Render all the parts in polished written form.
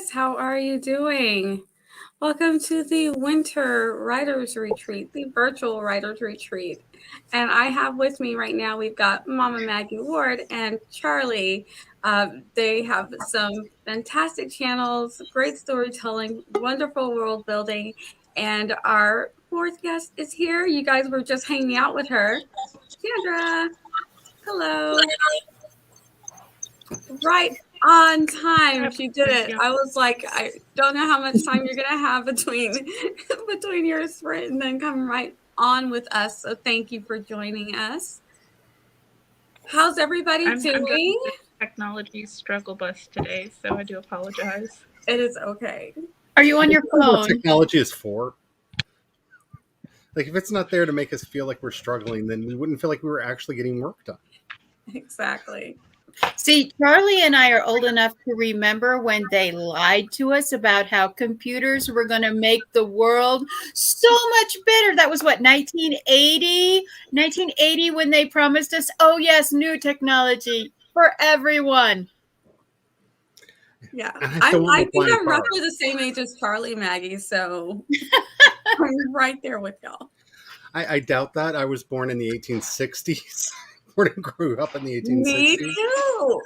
guys. How are you doing? Welcome to the Winter Writers Retreat, the virtual Writers Retreat. And I have with me right now, we've got Mama Magie Ward and Charlie. They have some fantastic channels, great storytelling, wonderful world building. And our fourth guest is here. You guys were just hanging out with her. Chandra, hello. Right on time. She did it. I was like, I don't know how much time you're gonna have between your sprint and then come right on with us. So thank you for joining us. How's everybody doing? I'm technology struggle bus today, so I do apologize. It is okay. Are you on your phone? What technology is for? Like, if it's not there to make us feel like we're struggling, then we wouldn't feel like we were actually getting work done. Exactly. See, Charlie and I are old enough to remember when they lied to us about how computers were going to make the world so much better. That was what, 1980? 1980 when they promised us, oh yes, new technology for everyone. Yeah, I think I'm roughly the same age as Charlie, Maggie, so I'm right there with y'all. I doubt that. I was born in the 1860s. Born and grew up in the 1860s. Me too.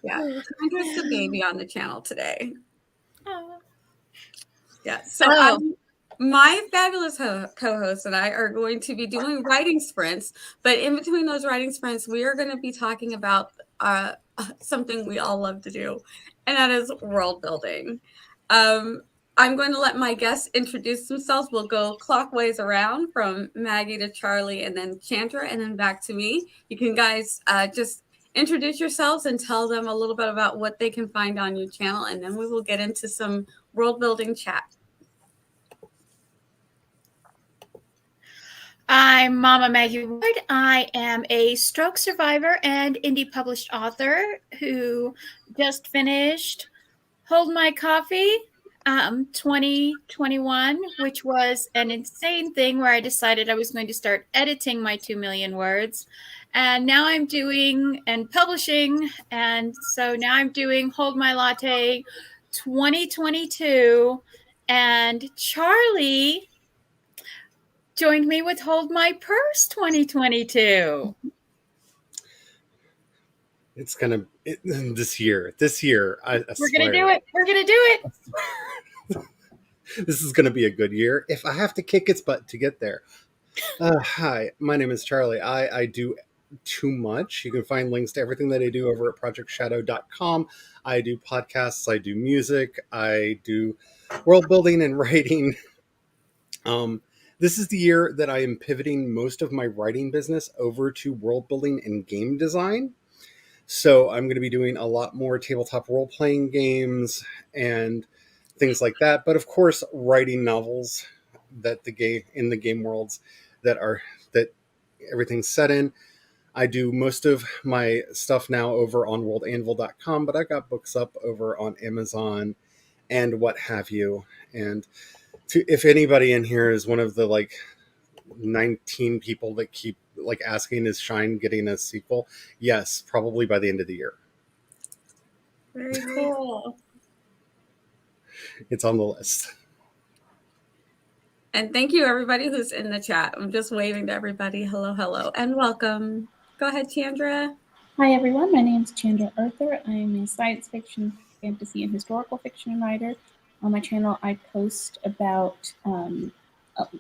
Yeah, Chandra's the baby on the channel today. Yeah, so my fabulous co-host and I are going to be doing writing sprints, but in between those writing sprints, we are going to be talking about something we all love to do, and that is world building. I'm going to let my guests introduce themselves. We'll go clockwise around from Maggie to Charlie and then Chandra and then back to me. You can guys just introduce yourselves and tell them a little bit about what they can find on your channel, and then we will get into some world building chat. I'm Mama Magie Ward. I am a stroke survivor and indie published author who just finished Hold My Coffee 2021, which was an insane thing where I decided I was going to start editing my 2 million words. And now I'm doing and publishing. And so now I'm doing Hold My Latte 2022. And Charlie joined me with Hold My Purse 2022. It's gonna this year. We're gonna do it. We're gonna do it. This is gonna be a good year if I have to kick its butt to get there. Hi, my name is Charlie. I do too much. You can find links to everything that I do over at projectshadow.com. I do podcasts. I do music. I do world building and writing. This is the year that I am pivoting most of my writing business over to world building and game design. So I'm going to be doing a lot more tabletop role-playing games and things like that. But of course, writing novels that in the game worlds that everything's set in. I do most of my stuff now over on worldanvil.com, but I got books up over on Amazon and what have you. And if anybody in here is one of the 19 people that keep asking, is Shine getting a sequel? Yes, probably by the end of the year. Very cool. It's on the list. And thank you everybody who's in the chat. I'm just waving to everybody. Hello, hello, and welcome. Go ahead, Chandra. Hi everyone, my name is Chandra Arthur. I am a science fiction, fantasy, and historical fiction writer. On my channel, I post about a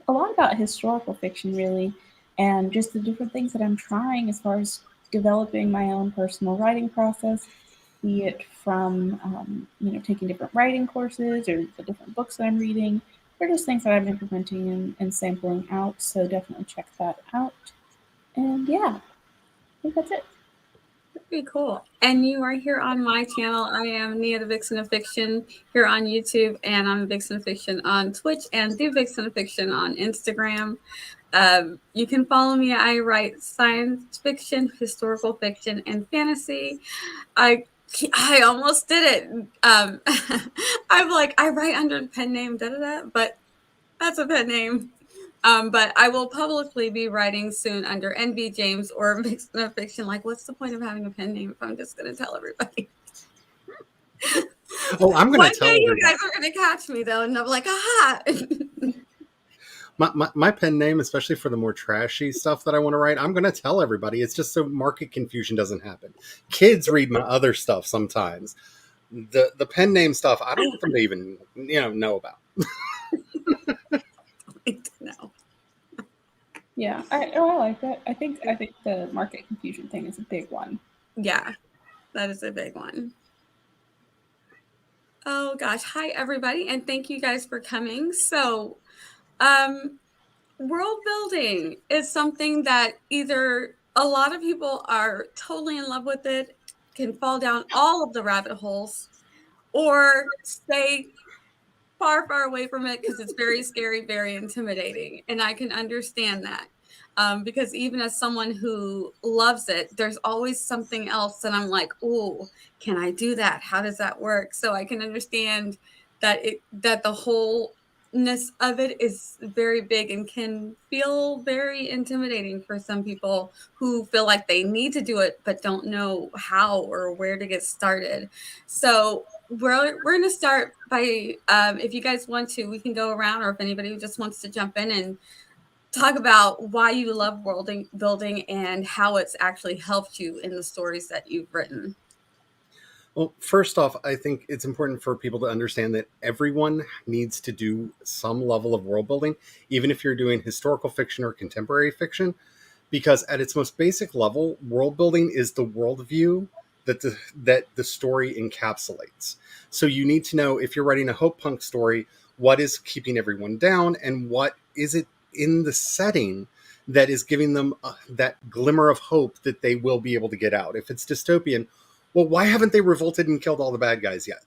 lot about historical fiction, really, and just the different things that I'm trying as far as developing my own personal writing process, be it from taking different writing courses or the different books that I'm reading, or just things that I'm implementing and sampling out. So definitely check that out. And yeah, I think that's it. Pretty cool. And you are here on my channel. I am Nia the Vixen of Fiction here on YouTube, and I'm Vixen of Fiction on Twitch and the Vixen of Fiction on Instagram. You can follow me. I write science fiction, historical fiction, and fantasy. I almost did it. I'm like, I write under pen name, but that's a pen name. But I will publicly be writing soon under NB James or Vixen of Fiction. Like, what's the point of having a pen name if I'm just going to tell everybody? Oh, I'm going One to tell day you everybody. guys are going to catch me, though, and I'm like, aha! My pen name, especially for the more trashy stuff that I want to write, I'm going to tell everybody. It's just so market confusion doesn't happen. Kids read my other stuff sometimes. The pen name stuff, I don't want them to even know about. No. Yeah, I like that. I think the market confusion thing is a big one. Yeah, that is a big one. Oh gosh, hi everybody, and thank you guys for coming. So, world building is something that either a lot of people are totally in love with it, can fall down all of the rabbit holes, or stay far, far away from it because it's very scary, very intimidating. And I can understand that. Because even as someone who loves it, there's always something else that I'm like, oh, can I do that? How does that work? So I can understand that the wholeness of it is very big and can feel very intimidating for some people who feel like they need to do it but don't know how or where to get started. So we're going to start by, if you guys want to, we can go around, or if anybody just wants to jump in and talk about why you love world building and how it's actually helped you in the stories that you've written. Well, first off, I think it's important for people to understand that everyone needs to do some level of world building, even if you're doing historical fiction or contemporary fiction, because at its most basic level, world building is the worldview that the story encapsulates. So you need to know, if you're writing a hope punk story, what is keeping everyone down, and what is it in the setting that is giving them that glimmer of hope that they will be able to get out. If it's dystopian, well, why haven't they revolted and killed all the bad guys yet?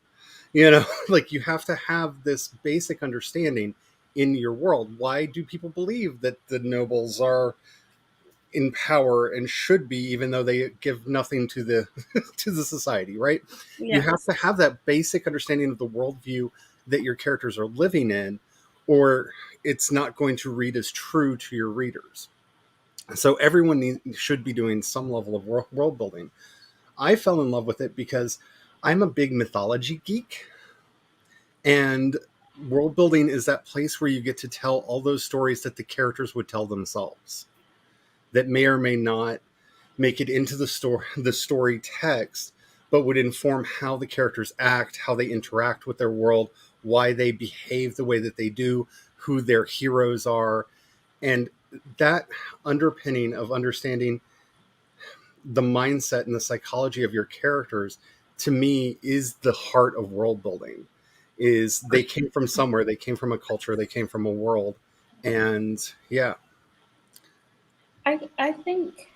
Like, you have to have this basic understanding in your world. Why do people believe that the nobles are in power and should be, even though they give nothing to the to the society, right? Yes. You have to have that basic understanding of the worldview that your characters are living in, or it's not going to read as true to your readers. So everyone should be doing some level of world building. I fell in love with it because I'm a big mythology geek, and world building is that place where you get to tell all those stories that the characters would tell themselves, that may or may not make it into the story text, but would inform how the characters act, how they interact with their world, why they behave the way that they do, who their heroes are. And that underpinning of understanding the mindset and the psychology of your characters, to me, is the heart of world building. Is they came from somewhere, they came from a culture, they came from a world. And yeah. I think,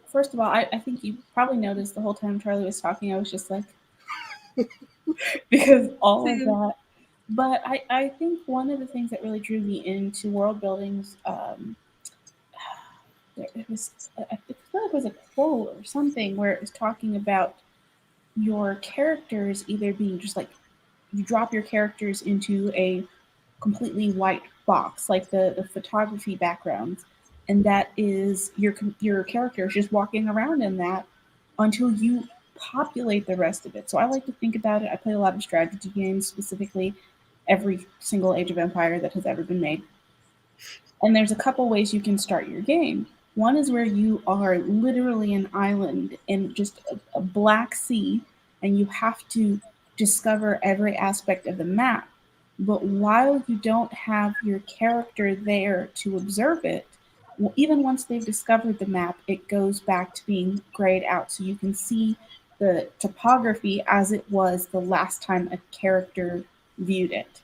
first of all, I think you probably noticed the whole time Charlie was talking, I was just like, because all of that. But I think one of the things that really drew me into world buildings, it was, I feel like it was a quote or something where it was talking about your characters either being just like, you drop your characters into a completely white box, like the photography backgrounds, and that is your character is just walking around in that until you populate the rest of it. So I like to think about it. I play a lot of strategy games, specifically every single Age of Empire that has ever been made. And there's a couple ways you can start your game. One is where you are literally an island in just a black sea, and you have to discover every aspect of the map. But while you don't have your character there to observe it, well, even once they've discovered the map, it goes back to being grayed out. So you can see the topography as it was the last time a character viewed it.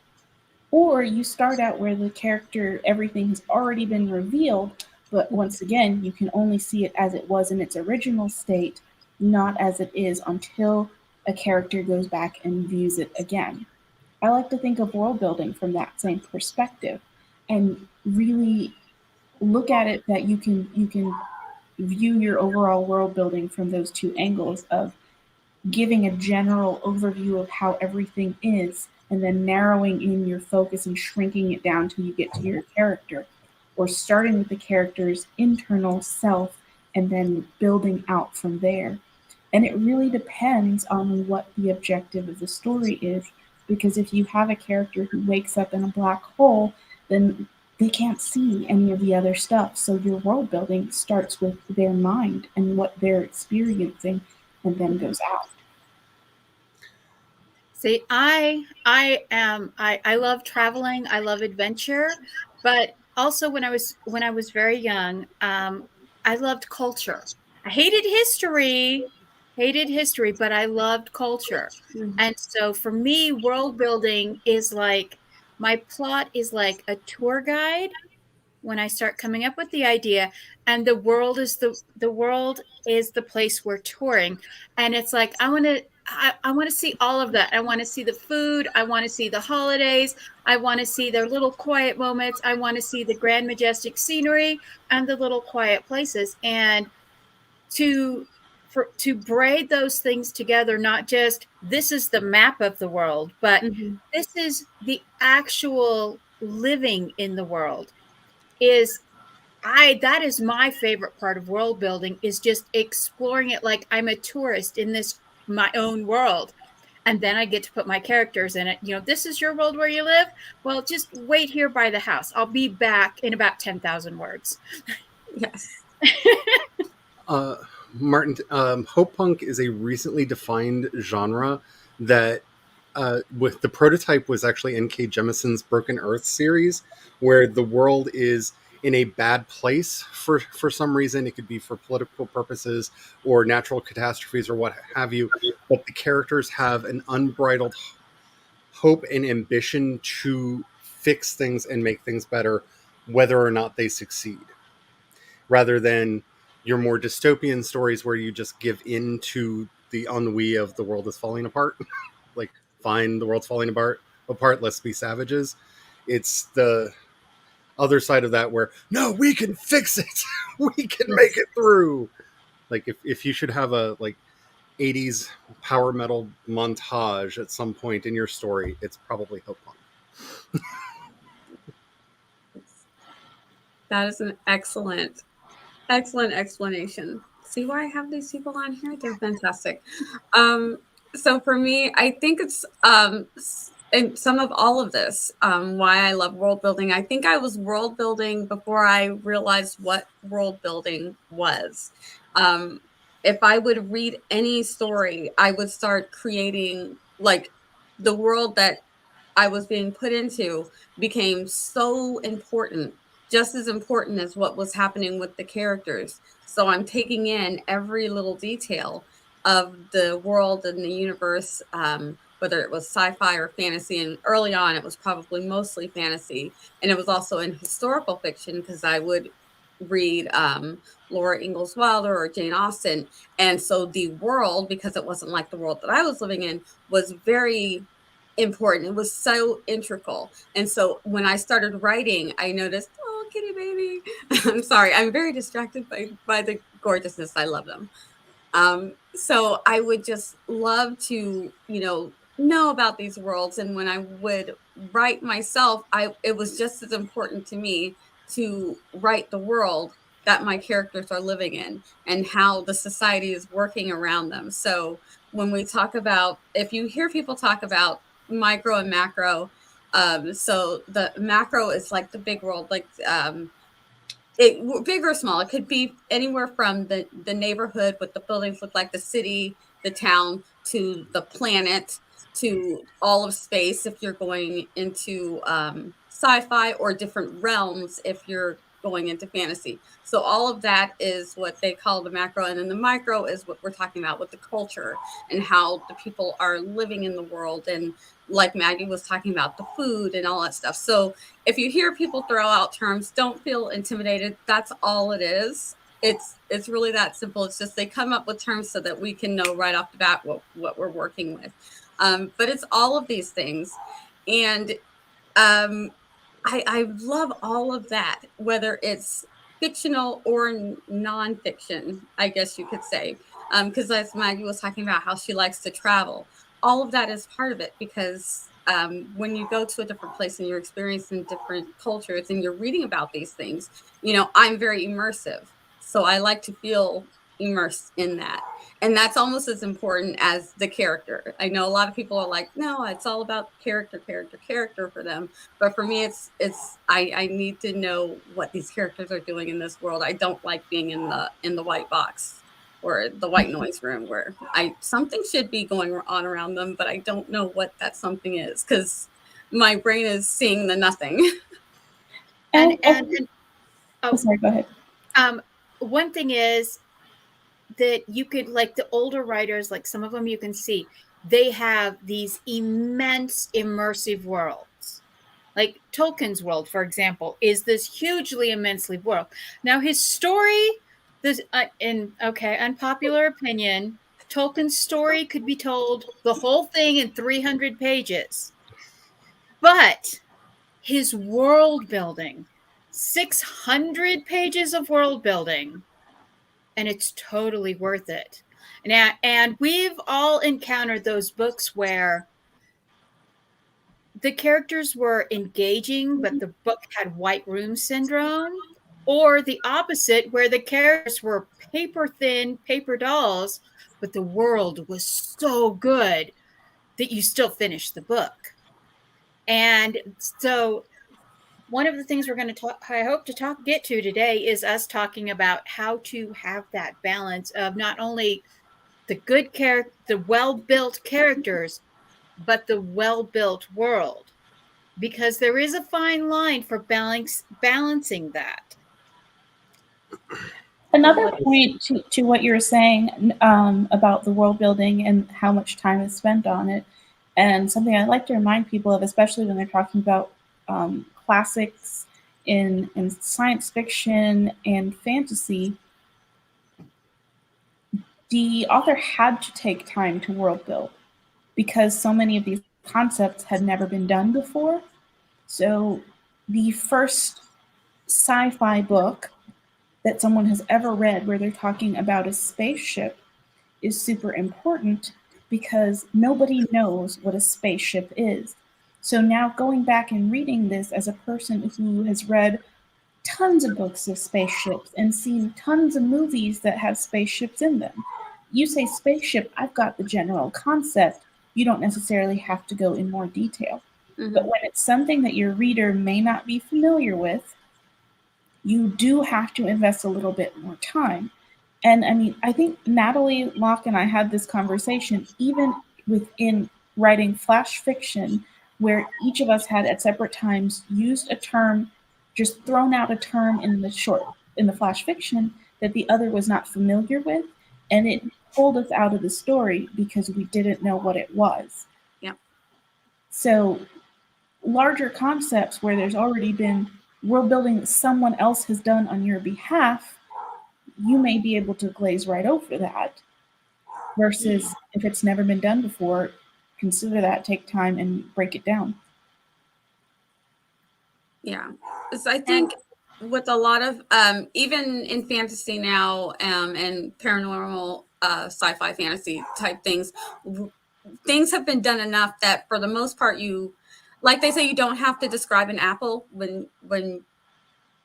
Or you start out where the character, everything has already been revealed, but once again, you can only see it as it was in its original state, not as it is until a character goes back and views it again. I like to think of world building from that same perspective and really look at it that you can view your overall world building from those two angles of giving a general overview of how everything is, and then narrowing in your focus and shrinking it down till you get to your character. or starting with the character's internal self and then building out from there. And it really depends on what the objective of the story is. Because if you have a character who wakes up in a black hole, then they can't see any of the other stuff. So your world building starts with their mind and what they're experiencing and then goes out. See, I love traveling. I love adventure, but also when I was very young, I loved culture. I hated history, but I loved culture. And so for me, world building is like my plot is like a tour guide when I start coming up with the idea, and the world is the place we're touring, and it's like I want to see all of that. I want to see the food. I want to see the holidays. I want to see their little quiet moments. I want to see the grand majestic scenery and the little quiet places, and to to braid those things together, not just this is the map of the world, but this is the actual living in the world is I that is my favorite part of world building is just exploring it like I'm a tourist in this my own world. And then I get to put my characters in it. You know, this is your world where you live. Well, just wait here by the house. I'll be back in about 10,000 words. Yes. Martin, Hope Punk is a recently defined genre that with the prototype was actually N.K. Jemison's Broken Earth series, where the world is in a bad place for some reason. It could be for political purposes or natural catastrophes or what have you. But the characters have an unbridled hope and ambition to fix things and make things better, whether or not they succeed. Rather than your more dystopian stories where you just give in to the ennui of the world is falling apart. Like, fine, the world's falling apart, let's be savages. It's the other side of that where, no, we can fix it. We can make it through. Like, if you should have a, like, 80s power metal montage at some point in your story, it's probably Hope Punk. That is an excellent explanation. See why I have these people on here? They're fantastic. So for me, I think it's and some of all of this, why I love world building. I think I was world building before I realized what world building was. If I would read any story, I would start creating, like, the world that I was being put into became so important, just as important as what was happening with the characters. So I'm taking in every little detail of the world and the universe, whether it was sci-fi or fantasy. And early on, it was probably mostly fantasy. And it was also in historical fiction because I would read Laura Ingalls Wilder or Jane Austen. And so the world, because it wasn't like the world that I was living in, was very important. It was so integral. And so when I started writing, I noticed, oh, kitty baby. I'm sorry. I'm very distracted by the gorgeousness. I love them. So I would just love to, know about these worlds. And when I would write myself, it was just as important to me to write the world that my characters are living in and how the society is working around them. So when we talk about, if you hear people talk about micro and macro, so the macro is like the big world, like big or small. It could be anywhere from the neighborhood, what the buildings look like, the city, the town, to the planet, to all of space if you're going into sci-fi, or different realms if you're going into fantasy. So all of that is what they call the macro. And then the micro is what we're talking about with the culture and how the people are living in the world. And like Maggie was talking about, the food and all that stuff. So if you hear people throw out terms, don't feel intimidated. That's all it is. It's really that simple. It's just they come up with terms so that we can know right off the bat what we're working with. But it's all of these things. And I love all of that, whether it's fictional or nonfiction, I guess you could say. Because as Maggie was talking about how she likes to travel, all of that is part of it, because when you go to a different place and you're experiencing different cultures and you're reading about these things, I'm very immersive. So I like to feel immersed in that. And that's almost as important as the character. I know a lot of people are like, no, it's all about character for them. But for me, I need to know what these characters are doing in this world. I don't like being in the white box or the white noise room where something should be going on around them, but I don't know what that something is because my brain is seeing the nothing. And sorry, go ahead. One thing is that you could, like the older writers, like some of them you can see, they have these immense immersive worlds. Like Tolkien's world, for example, is this hugely immensely world. Now his story, unpopular opinion, Tolkien's story could be told the whole thing in 300 pages. But his world building, 600 pages of world building, and it's totally worth it. And we've all encountered those books where the characters were engaging, but the book had white room syndrome, or the opposite, where the characters were paper thin, paper dolls, but the world was so good that you still finished the book. And so one of the things we're going to talk, I hope to get to today, is us talking about how to have that balance of not only the the well-built characters, but the well-built world, because there is a fine line for balancing that. Another point to what you were saying about the world building and how much time is spent on it, and something I like to remind people of, especially when they're talking about classics in science fiction and fantasy, the author had to take time to world build because so many of these concepts had never been done before. So the first sci-fi book that someone has ever read where they're talking about a spaceship is super important because nobody knows what a spaceship is. So now going back and reading this as a person who has read tons of books of spaceships and seen tons of movies that have spaceships in them. You say spaceship, I've got the general concept. You don't necessarily have to go in more detail. Mm-hmm. But when it's something that your reader may not be familiar with, you do have to invest a little bit more time. And I mean, I think Natalie Locke and I had this conversation even within writing flash fiction, where each of us had at separate times used a term, just thrown out a term in the flash fiction that the other was not familiar with, and it pulled us out of the story because we didn't know what it was. Yeah. So larger concepts where there's already been world building that someone else has done on your behalf, you may be able to glaze right over that. Versus if it's never been done before, consider that, take time and break it down. Yeah. So I think with a lot of, even in fantasy now and paranormal sci-fi fantasy type things have been done enough that for the most part, like they say, you don't have to describe an apple when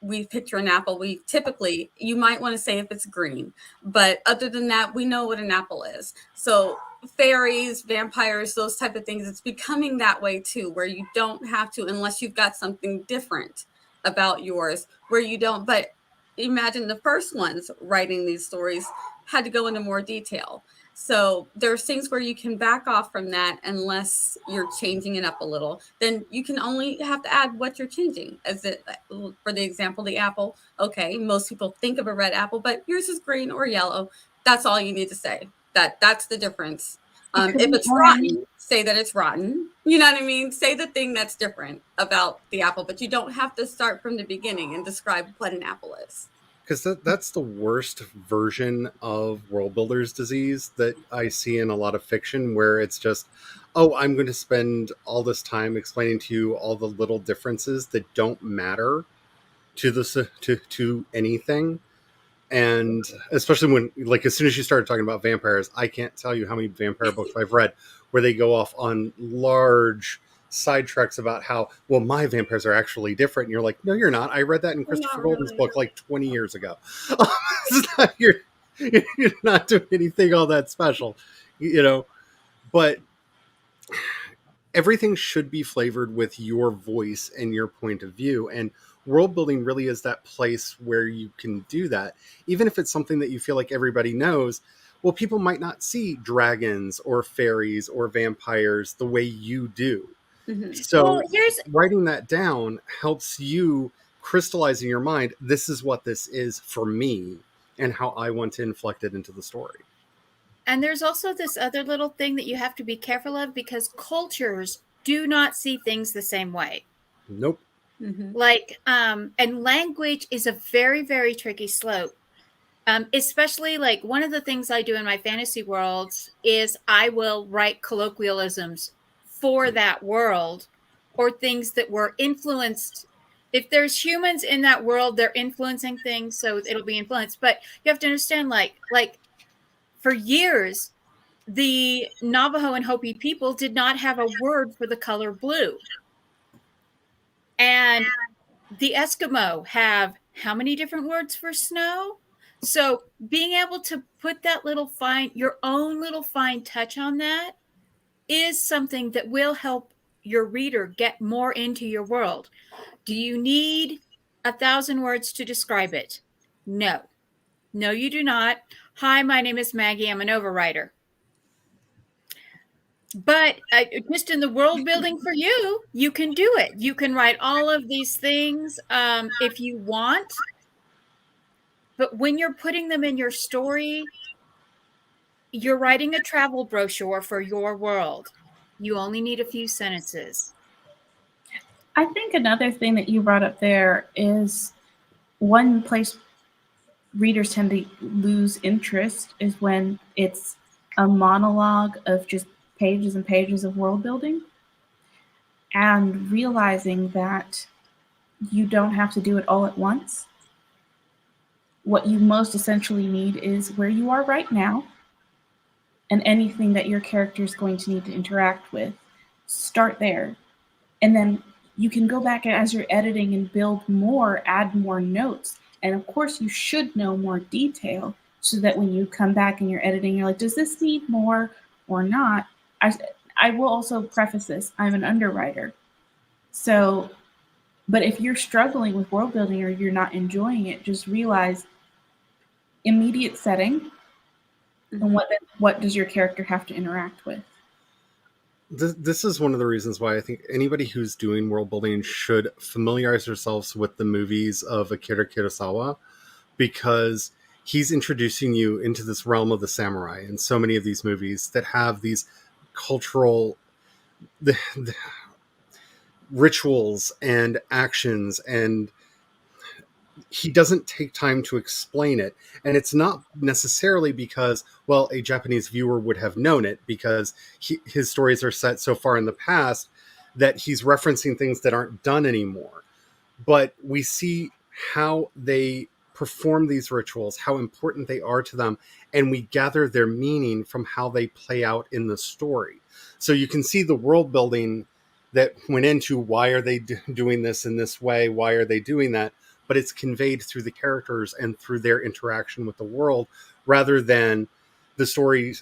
we picture an apple. You might want to say if it's green, but other than that, we know what an apple is. So fairies, vampires, those type of things, it's becoming that way too, where you don't have to, unless you've got something different about yours, where you don't. But imagine the first ones writing these stories had to go into more detail. So there's things where you can back off from that unless you're changing it up a little. Then you can only have to add what you're changing. For the example, the apple. Okay, most people think of a red apple, but yours is green or yellow. That's all you need to say. That's the difference. If it's rotten, say that it's rotten. You know what I mean? Say the thing that's different about the apple, but you don't have to start from the beginning and describe what an apple is. Because that's the worst version of world builder's disease that I see in a lot of fiction, where it's just, oh, I'm going to spend all this time explaining to you all the little differences that don't matter to anything. And especially when, like, as soon as you started talking about vampires, I can't tell you how many vampire books I've read where they go off on large sidetracks about how, well, my vampires are actually different. And you're like, no, you're not. I read that in Christopher not Golden's really. book like 20 years ago. You're not doing anything all that special, but everything should be flavored with your voice and your point of view. And world building really is that place where you can do that. Even if it's something that you feel like everybody knows, well, people might not see dragons or fairies or vampires the way you do. Mm-hmm. So Well, writing that down helps you crystallize in your mind, this is what this is for me and how I want to inflect it into the story. And there's also this other little thing that you have to be careful of, because cultures do not see things the same way. Nope. Mm-hmm. Like, and language is a very, very tricky slope. Especially like one of the things I do in my fantasy worlds is I will write colloquialisms for that world, or things that were influenced. If there's humans in that world, they're influencing things, so it'll be influenced. But you have to understand, like for years, the Navajo and Hopi people did not have a word for the color blue. And the Eskimo have how many different words for snow? So being able to put that your own little fine touch on that is something that will help your reader get more into your world. Do you need 1,000 words to describe it? No. No, you do not. Hi, my name is Maggie. I'm an overwriter. But just in the world building for you, you can do it. You can write all of these things if you want. But when you're putting them in your story, you're writing a travel brochure for your world. You only need a few sentences. I think another thing that you brought up there is one place readers tend to lose interest is when it's a monologue of just pages and pages of world building, and realizing that you don't have to do it all at once. What you most essentially need is where you are right now and anything that your character is going to need to interact with. Start there. And then you can go back as you're editing and build more, add more notes. And of course, you should know more detail so that when you come back and you're editing, you're like, does this need more or not? I will also preface this. I'm an underwriter. So, but if you're struggling with world building or you're not enjoying it, just realize immediate setting and what does your character have to interact with. This is one of the reasons why I think anybody who's doing world building should familiarize themselves with the movies of Akira Kurosawa, because he's introducing you into this realm of the samurai in so many of these movies that have these cultural the rituals and actions, and he doesn't take time to explain it. And it's not necessarily because, well, a Japanese viewer would have known it, because his stories are set so far in the past that he's referencing things that aren't done anymore. But we see how they perform these rituals, how important they are to them, and we gather their meaning from how they play out in the story. So you can see the world building that went into why are they doing this in this way? Why are they doing that? But it's conveyed through the characters and through their interaction with the world, rather than the story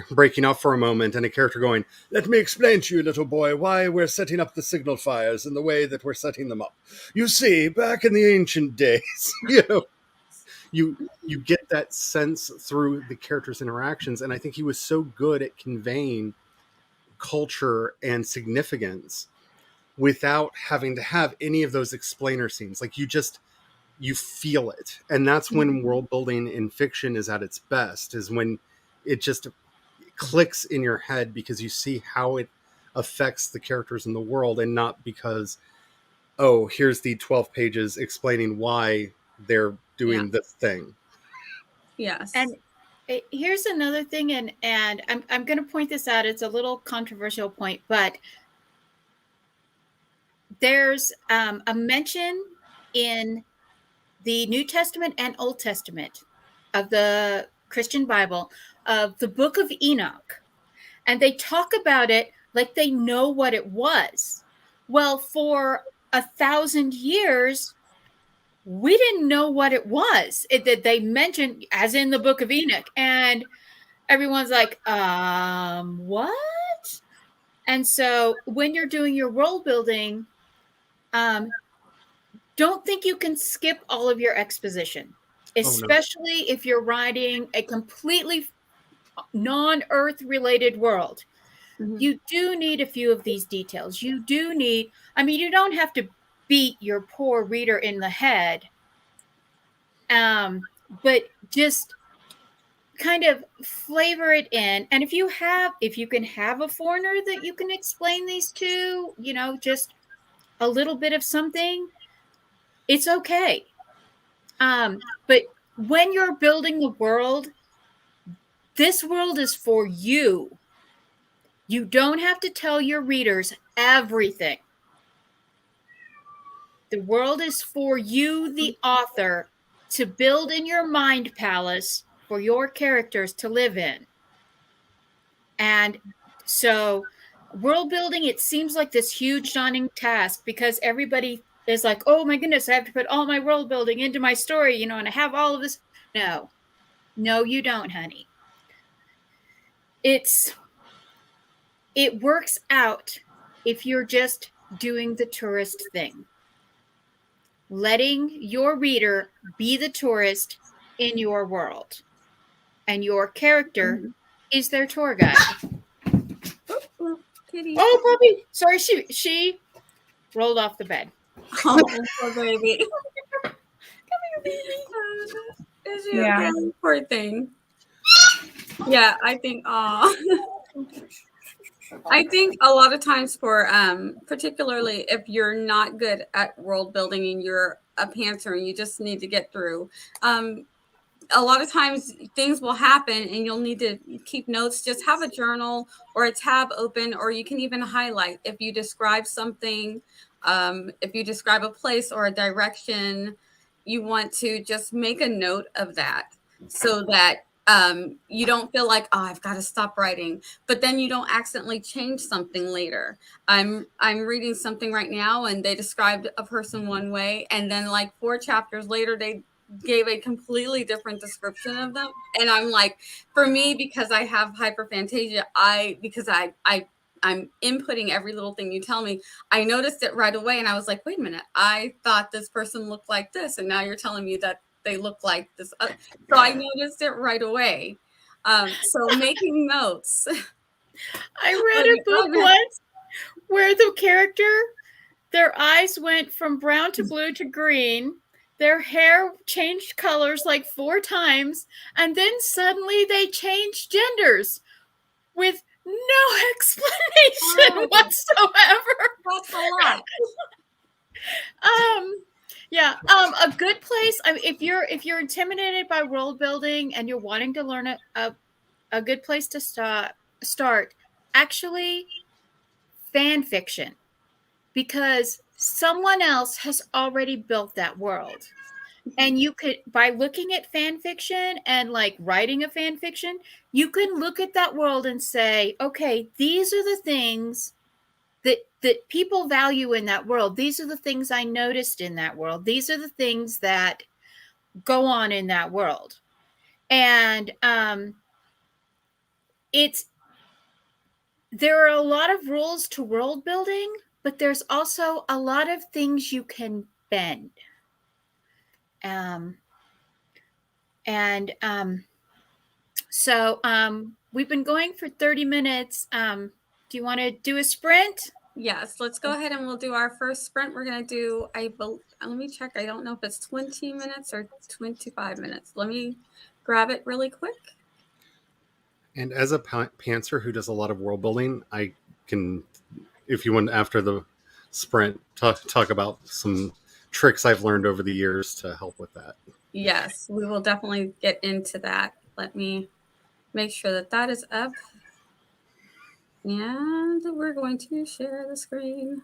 breaking up for a moment and a character going, let me explain to you, little boy, why we're setting up the signal fires in the way that we're setting them up. You see, back in the ancient days, you get that sense through the characters' interactions. And I think he was so good at conveying culture and significance without having to have any of those explainer scenes. Like you feel it. And that's when world building in fiction is at its best, is when it just clicks in your head because you see how it affects the characters in the world, and not because, oh, here's the 12 pages explaining why they're doing this thing. Yes. And here's another thing, and I'm going to point this out. It's a little controversial point, but there's a mention in the New Testament and Old Testament of the Christian Bible of the book of Enoch. And they talk about it like they know what it was. Well, for 1,000 years, we didn't know what it was. That they mentioned, as in the Book of Enoch, and everyone's like, what? And so when you're doing your world building, don't think you can skip all of your exposition, especially if you're writing a completely non-Earth related world. Mhm. You do need a few of these details. You do need, I mean, you don't have to beat your poor reader in the head, but just kind of flavor it in. And if you can have a foreigner that you can explain these to, just a little bit of something, it's okay. But when you're building the world, this world is for you. You don't have to tell your readers everything. The world is for you, the author, to build in your mind palace for your characters to live in. And so world building, it seems like this huge daunting task because everybody is like, oh my goodness, I have to put all my world building into my story, and I have all of this. No, you don't, honey. It works out if you're just doing the tourist thing. Letting your reader be the tourist in your world. And your character is their tour guide. Kitty. Oh, puppy. Sorry, she rolled off the bed. Oh, poor baby. Come here, baby. Is she okay? Poor thing. Yeah, I think, I think a lot of times for, particularly if you're not good at world building and you're a pantser and you just need to get through, a lot of times things will happen and you'll need to keep notes. Just have a journal or a tab open, or you can even highlight if you describe something, if you describe a place or a direction, you want to just make a note of that so that you don't feel like, oh, I've got to stop writing, but then you don't accidentally change something later. I'm reading something right now and they described a person one way, and then like 4 chapters later, they gave a completely different description of them. And I'm like, for me, because I have hyperphantasia, I'm inputting every little thing you tell me. I noticed it right away. And I was like, wait a minute, I thought this person looked like this. And now you're telling me that they look like this. So I noticed it right away. So making notes. I read a book once where the character, their eyes went from brown to blue to green. Their hair changed colors like 4 times. And then suddenly they changed genders with no explanation whatsoever. That's a lot. Yeah. A good place. I mean, if you're intimidated by world building and you're wanting to learn a good place to start, actually, fan fiction, because someone else has already built that world. And you could, by looking at fan fiction and like writing a fan fiction, you can look at that world and say, okay, these are the things that people value in that world. These are the things I noticed in that world. These are the things that go on in that world. And there are a lot of rules to world building, but there's also a lot of things you can bend. So we've been going for 30 minutes. Do you want to do a sprint? Yes, let's go ahead and we'll do our first sprint. We're going to do, let me check. I don't know if it's 20 minutes or 25 minutes. Let me grab it really quick. And as a pantser who does a lot of world building, I can, if you want, after the sprint, talk about some tricks I've learned over the years to help with that. Yes, we will definitely get into that. Let me make sure that is up. And we're going to share the screen.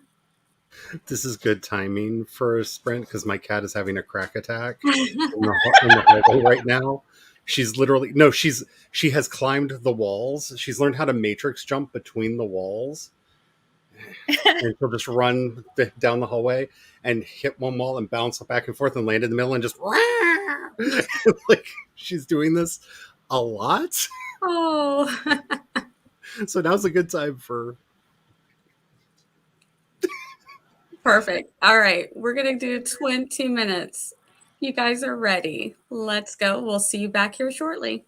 This is good timing for a sprint because my cat is having a crack attack in the hallway right now. She's literally, she has climbed the walls. She's learned how to matrix jump between the walls. And she'll just run down the hallway and hit one wall and bounce back and forth and land in the middle and just like she's doing this a lot. Oh, So now's a good time for perfect. All right. We're going to do 20 minutes. You guys are ready. Let's go. We'll see you back here shortly.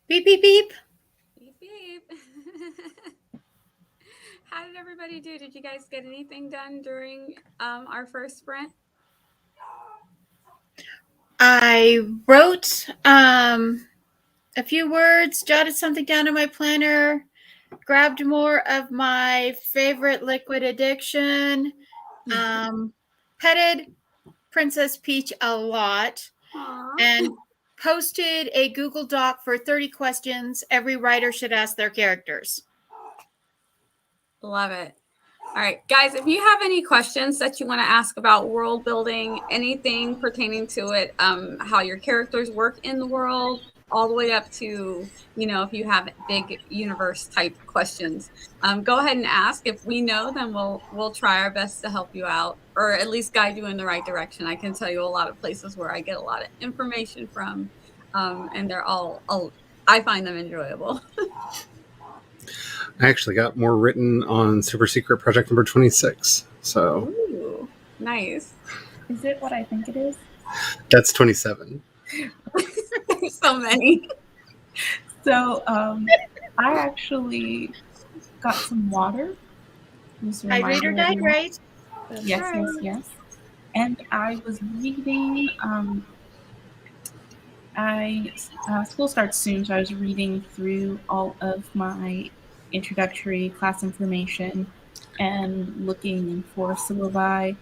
Beep, beep, beep. Beep, beep. How did everybody do? Did you guys get anything done during our first sprint? I wrote a few words, jotted something down in my planner, grabbed more of my favorite liquid addiction, petted Princess Peach a lot, Aww. and posted a Google Doc for 30 questions every writer should ask their characters. Love it. All right, guys, if you have any questions that you want to ask about world building, anything pertaining to it, how your characters work in the world, all the way up to, you know, if you have big universe type questions, go ahead and ask. If we know, then we'll try our best to help you out, or at least guide you in the right direction. I can tell you a lot of places where I get a lot of information from, and they're all I find them enjoyable. I actually got more written on Super Secret Project number 26. So Ooh, nice. Is it what I think it is? that's 27. There's so many. So I actually got some water. I read or died right. Yes. And I was reading. School starts soon, so I was reading through all of my introductory class information and looking for syllabi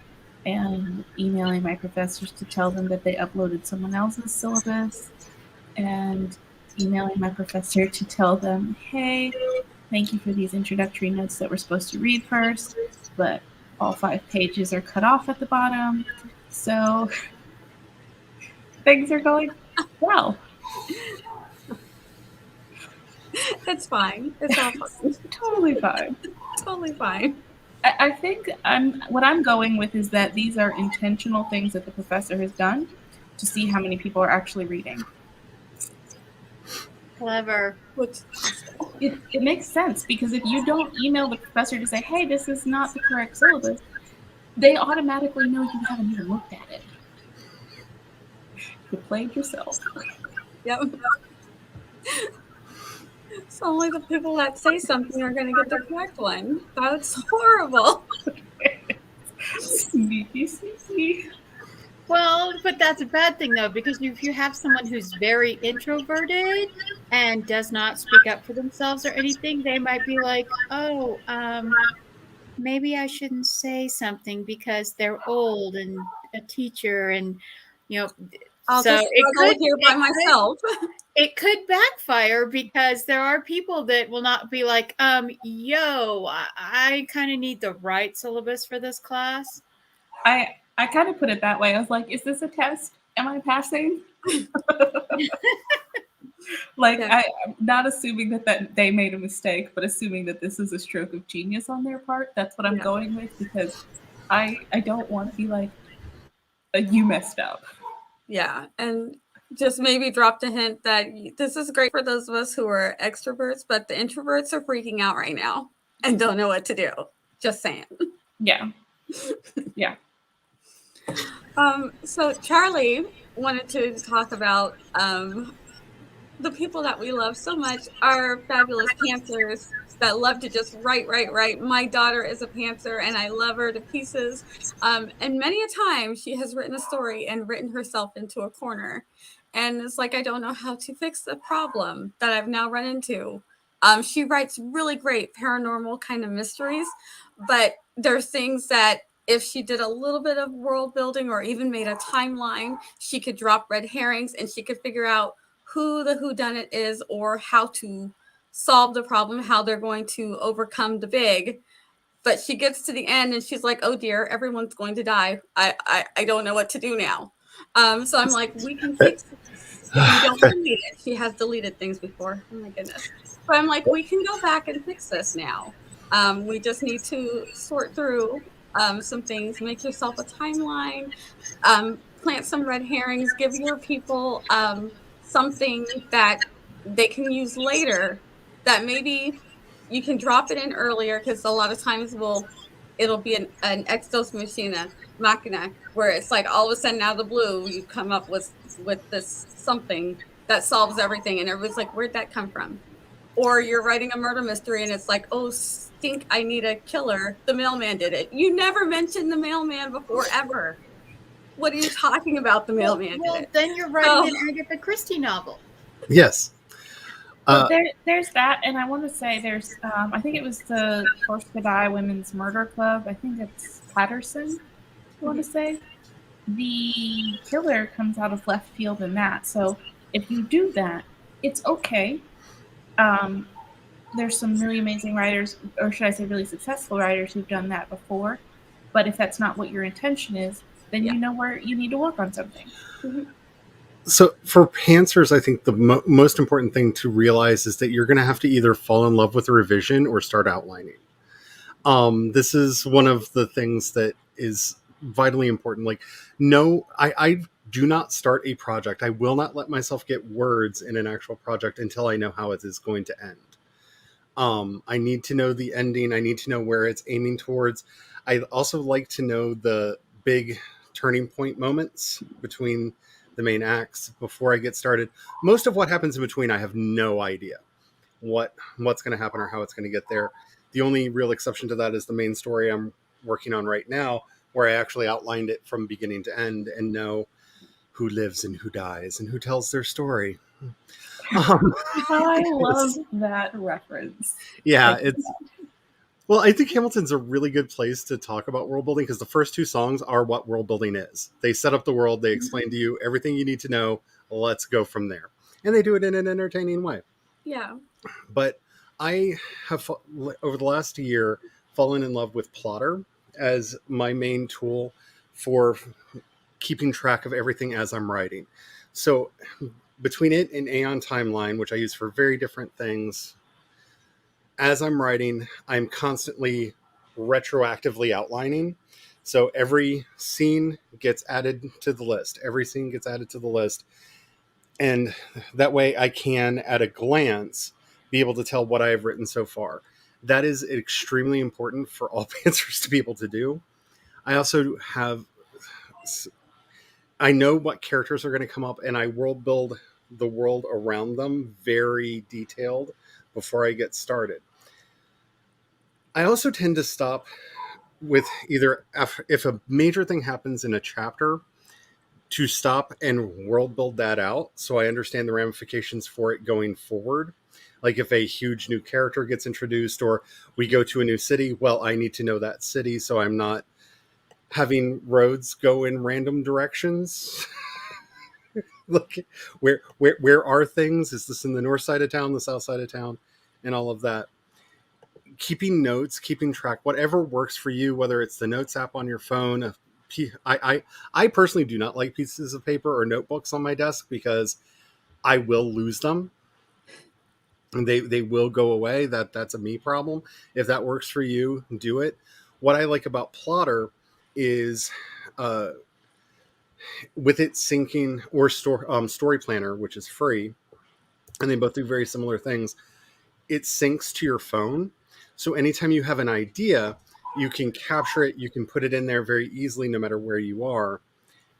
and emailing my professors to tell them that they uploaded someone else's syllabus and emailing my professor to tell them, hey, thank you for these introductory notes that we're supposed to read first, but all 5 pages are cut off at the bottom. So things are going well. It's fine. It's all fine. Totally fine. Totally fine. I think what I'm going with is that these are intentional things that the professor has done to see how many people are actually reading. Clever. Which It makes sense, because if you don't email the professor to say, hey, this is not the correct syllabus, they automatically know you haven't even looked at it. You played yourself. Yep. So only the people that say something are going to get the correct one. That's horrible. Sneaky. Well, but that's a bad thing, though, because if you have someone who's very introverted and does not speak up for themselves or anything, they might be like, oh, maybe I shouldn't say something because they're old and a teacher, and, you know, I'll so just struggle here by myself. It could backfire, because there are people that will not be like, yo, I kind of need the right syllabus for this class. I kind of put it that way. I was like, is this a test? Am I passing? Like, Yeah. I'm not assuming that they made a mistake, but assuming that this is a stroke of genius on their part. That's what I'm Yeah. going with, because I don't want to be like, you messed up. Yeah. And just maybe dropped a hint that this is great for those of us who are extroverts, but the introverts are freaking out right now and don't know what to do. Just saying. Yeah. So Charlie wanted to talk about the people that we love so much, our fabulous Panthers that love to just write. My daughter is a Panther and I love her to pieces. And many a time she has written a story and written herself into a corner. And it's like, I don't know how to fix the problem that I've now run into. She writes really great paranormal kind of mysteries, but there's things that if she did a little bit of world building or even made a timeline, she could drop red herrings and she could figure out who the whodunit is or how to solve the problem, how they're going to overcome the big. But she gets to the end and she's like, oh dear, everyone's going to die. I don't know what to do now. So I'm like, we can fix this. We don't delete it. She has deleted things before. Oh my goodness. But I'm like, we can go back and fix this now. We just need to sort through some things, make yourself a timeline, plant some red herrings, give your people something that they can use later, that maybe you can drop it in earlier, because a lot of times it'll be an ex dos machina machina, where it's like all of a sudden out of the blue you come up with this something that solves everything, and everybody's like, where'd that come from? Or you're writing a murder mystery and it's like, oh, stink, I need a killer. The mailman did it. You never mentioned the mailman before, ever. What are you talking about? The mailman did it. Then you're writing an Agatha Christie novel. Yes. Well, there's that, and I want to say there's, I think it was the First Goodbye Women's Murder Club. I think it's Patterson, I want to say. The killer comes out of left field in that. So if you do that, it's okay. There's some really amazing writers, or should I say really successful writers who've done that before. But if that's not what your intention is, then you know where you need to work on something. Mm-hmm. So for pantsers, I think the most important thing to realize is that you're going to have to either fall in love with a revision or start outlining. This is one of the things that is vitally important. Like, no, I do not start a project. I will not let myself get words in an actual project until I know how it is going to end. I need to know the ending. I need to know where it's aiming towards. I also like to know the big turning point moments between the main acts before I get started. Most of what happens in between, I have no idea what's going to happen or how it's going to get there. The only real exception to that is the main story I'm working on right now, where I actually outlined it from beginning to end and know who lives and who dies and who tells their story. I love that reference. Yeah, well, I think Hamilton's a really good place to talk about world building because the first two songs are what world building is. They set up the world, they explain to you everything you need to know. Let's go from there. And they do it in an entertaining way. Yeah. But I have, over the last year, fallen in love with Plotter as my main tool for keeping track of everything as I'm writing. So between it and Aeon Timeline, which I use for very different things, as I'm writing, I'm constantly retroactively outlining. So every scene gets added to the list. Every scene gets added to the list. And that way I can, at a glance, be able to tell what I have written so far. That is extremely important for all pantsers to be able to do. I also I know what characters are going to come up, and I world build the world around them very detailed before I get started. I also tend to stop with either if a major thing happens in a chapter, to stop and world build that out so I understand the ramifications for it going forward. Like if a huge new character gets introduced or we go to a new city, well, I need to know that city so I'm not having roads go in random directions. Look, where are things? Is this in the north side of town, the south side of town, and all of that? Keeping notes, keeping track, whatever works for you, whether it's the notes app on your phone. I personally do not like pieces of paper or notebooks on my desk because I will lose them. And they will go away. That's a me problem. If that works for you, do it. What I like about Plotter is with it syncing or Story Planner, which is free, and they both do very similar things. It syncs to your phone. So anytime you have an idea, you can capture it, you can put it in there very easily no matter where you are,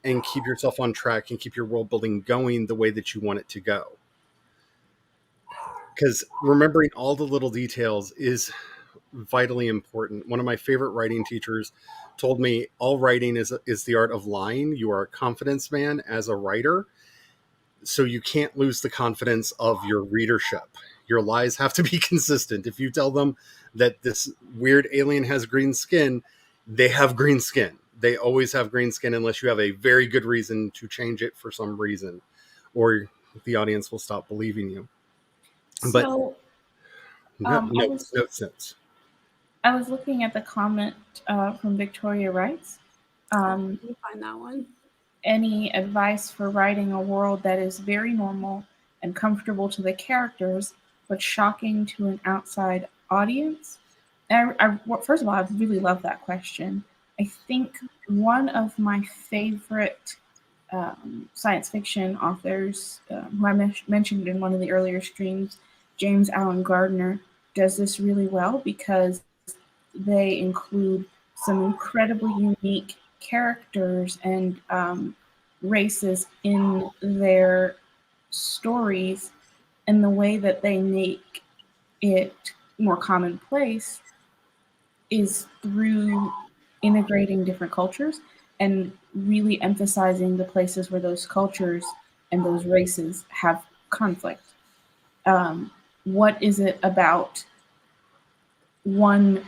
and keep yourself on track and keep your world building going the way that you want it to go. Because remembering all the little details is vitally important. One of my favorite writing teachers told me all writing is the art of lying. You are a confidence man as a writer, so you can't lose the confidence of your readership. Your lies have to be consistent. If you tell them that this weird alien has green skin, they have green skin. They always have green skin unless you have a very good reason to change it for some reason, or the audience will stop believing you. But So, notes. I was looking at the comment from Victoria Wrights. Let me find that one. Any advice for writing a world that is very normal and comfortable to the characters, but shocking to an outside audience? And first of all, I really love that question. I think one of my favorite science fiction authors, who I mentioned in one of the earlier streams, James Allen Gardner, does this really well because they include some incredibly unique characters and races in their stories, and the way that they make it more commonplace is through integrating different cultures and really emphasizing the places where those cultures and those races have conflict. What is it about one?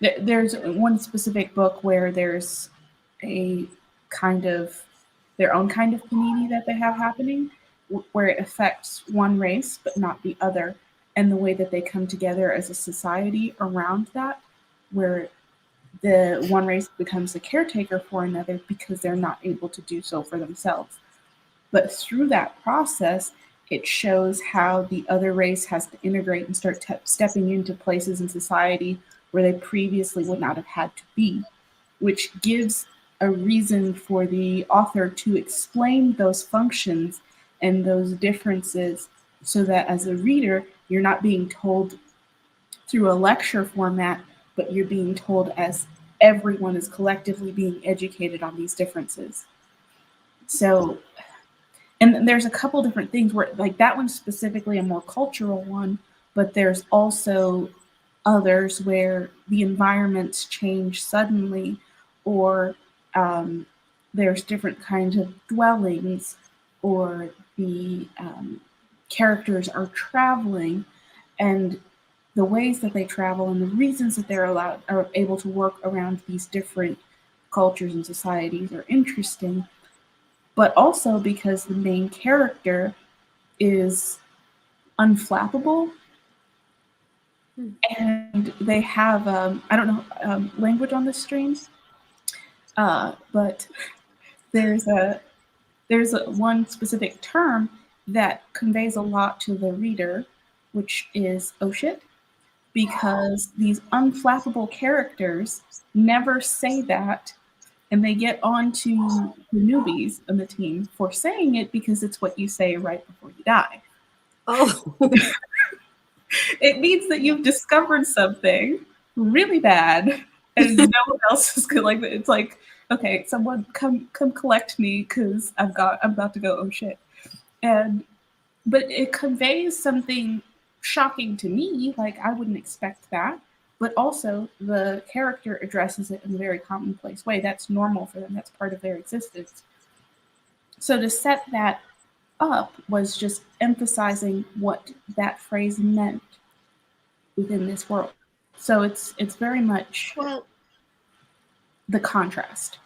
There's one specific book where there's a kind of their own kind of panini that they have happening, where it affects one race but not the other, and the way that they come together as a society around that, where the one race becomes the caretaker for another because they're not able to do so for themselves. But through that process, it shows how the other race has to integrate and start stepping into places in society where they previously would not have had to be, which gives a reason for the author to explain those functions and those differences so that as a reader, you're not being told through a lecture format, but you're being told as everyone is collectively being educated on these differences. So, and there's a couple different things where, like, that one's specifically a more cultural one, but there's also others where the environments change suddenly, or there's different kinds of dwellings, or the characters are traveling, and the ways that they travel and the reasons that they're able to work around these different cultures and societies are interesting. But also because the main character is unflappable, and they have I don't know language on the stream, but there's one specific term that conveys a lot to the reader, which is oh shit, because these unflappable characters never say that, and they get on to the newbies on the team for saying it because it's what you say right before you die. Oh, It means that you've discovered something really bad, and no one else is good. Like, it's like, okay, someone come collect me because I'm about to go. Oh shit! But it conveys something shocking to me. Like, I wouldn't expect that. But also, the character addresses it in a very commonplace way. That's normal for them. That's part of their existence. So to set that up was just emphasizing what that phrase meant within this world. So it's very much the contrast.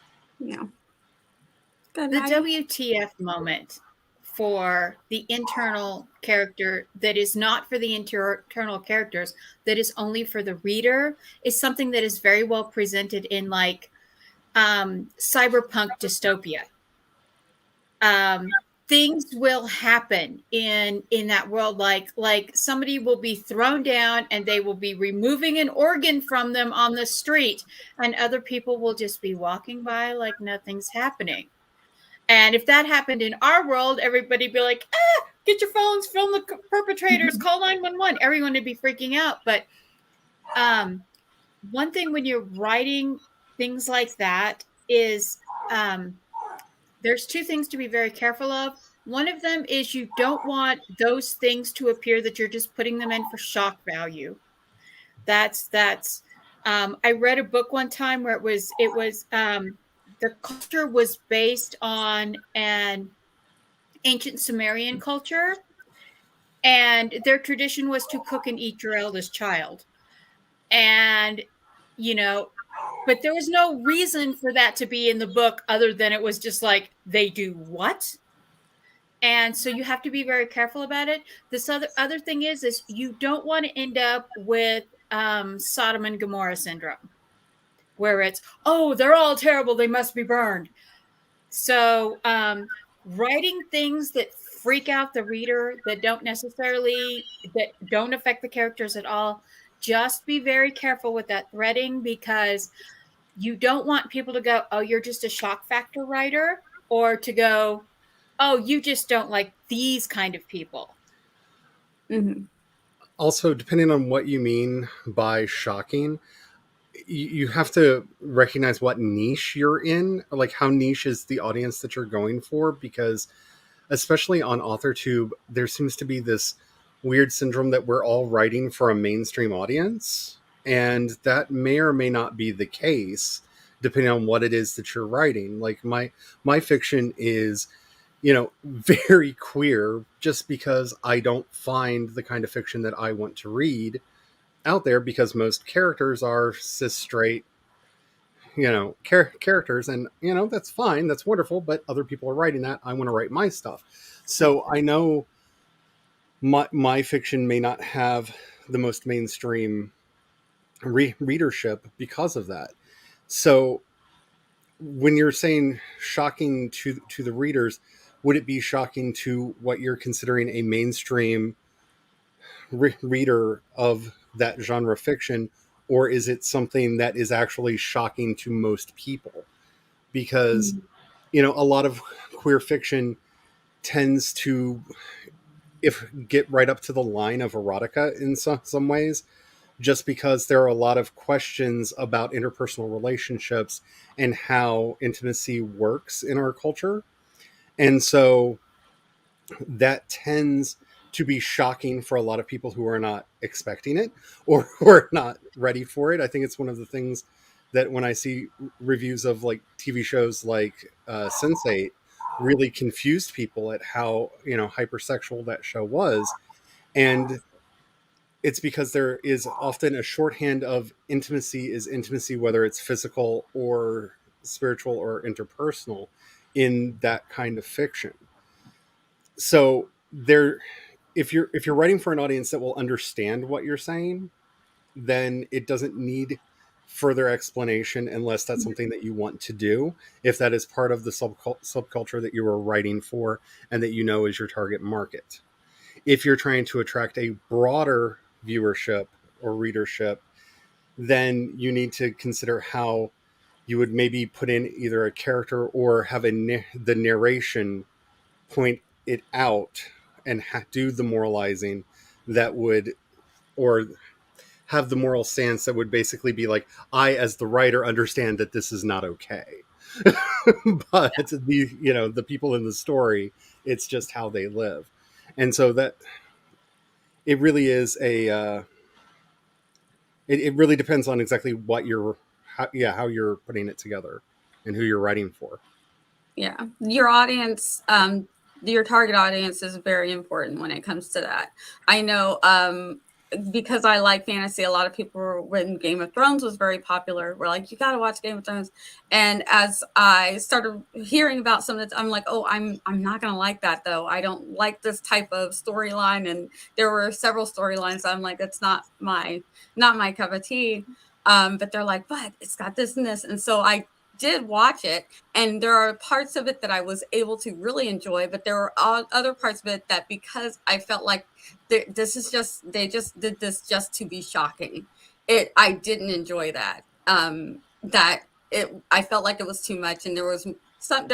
yeah. The WTF moment for the internal character that is not for the internal characters, that is only for the reader, is something that is very well presented in like cyberpunk dystopia. Things will happen in that world, like somebody will be thrown down and they will be removing an organ from them on the street, and other people will just be walking by like nothing's happening. And if that happened in our world, everybody'd be like, get your phones, film the perpetrators, call 911. Everyone would be freaking out. But one thing when you're writing things like that is there's two things to be very careful of. One of them is you don't want those things to appear that you're just putting them in for shock value. That's I read a book one time where it was the culture was based on an ancient Sumerian culture, and their tradition was to cook and eat your eldest child. And, but there was no reason for that to be in the book other than it was just like, they do what? And so you have to be very careful about it. This other thing is you don't want to end up with Sodom and Gomorrah syndrome, where it's, oh, they're all terrible, they must be burned. So writing things that freak out the reader, that don't affect the characters at all, just be very careful with that threading, because you don't want people to go, oh, you're just a shock factor writer, or to go, oh, you just don't like these kind of people. Mm-hmm. Also, depending on what you mean by shocking, you have to recognize what niche you're in, like how niche is the audience that you're going for, because especially on AuthorTube, there seems to be this weird syndrome that we're all writing for a mainstream audience. And that may or may not be the case, depending on what it is that you're writing. Like my fiction is, very queer, just because I don't find the kind of fiction that I want to read out there, because most characters are cis straight, characters, and that's fine, that's wonderful, but other people are writing that. I want to write my stuff. So I know my fiction may not have the most mainstream readership because of that. So when you're saying shocking to the readers, would it be shocking to what you're considering a mainstream reader of that genre fiction, or is it something that is actually shocking to most people? Because a lot of queer fiction tends to get right up to the line of erotica in some ways, just because there are a lot of questions about interpersonal relationships and how intimacy works in our culture. And so that tends to be shocking for a lot of people who are not expecting it or who are not ready for it. I think it's one of the things that when I see reviews of like TV shows like Sense8 really confused people at how, hypersexual that show was. And it's because there is often a shorthand of intimacy is intimacy, whether it's physical or spiritual or interpersonal, in that kind of fiction. So if you're writing for an audience that will understand what you're saying, then it doesn't need further explanation unless that's something that you want to do, if that is part of the subculture that you are writing for and that is your target market. If you're trying to attract a broader viewership or readership, then you need to consider how you would maybe put in either a character or have the narration point it out and do the moralizing that would, or have the moral stance that would basically be like, I, as the writer, understand that this is not okay. But the people in the story, it's just how they live. And so that it really is it really depends on exactly what how you're putting it together and who you're writing for. Yeah. Your audience, your target audience is very important when it comes to that. I know, because I like fantasy, a lot of people, when Game of Thrones was very popular, were like, you got to watch Game of Thrones. And as I started hearing about some of it, I'm like, oh, I'm not going to like that though. I don't like this type of storyline. And there were several storylines. I'm like, it's not my cup of tea. But they're like, but it's got this and this. And so I did watch it, and there are parts of it that I was able to really enjoy, but there were other parts of it that, because I felt like they just did this just to be shocking, I didn't enjoy that. I felt like it was too much, and there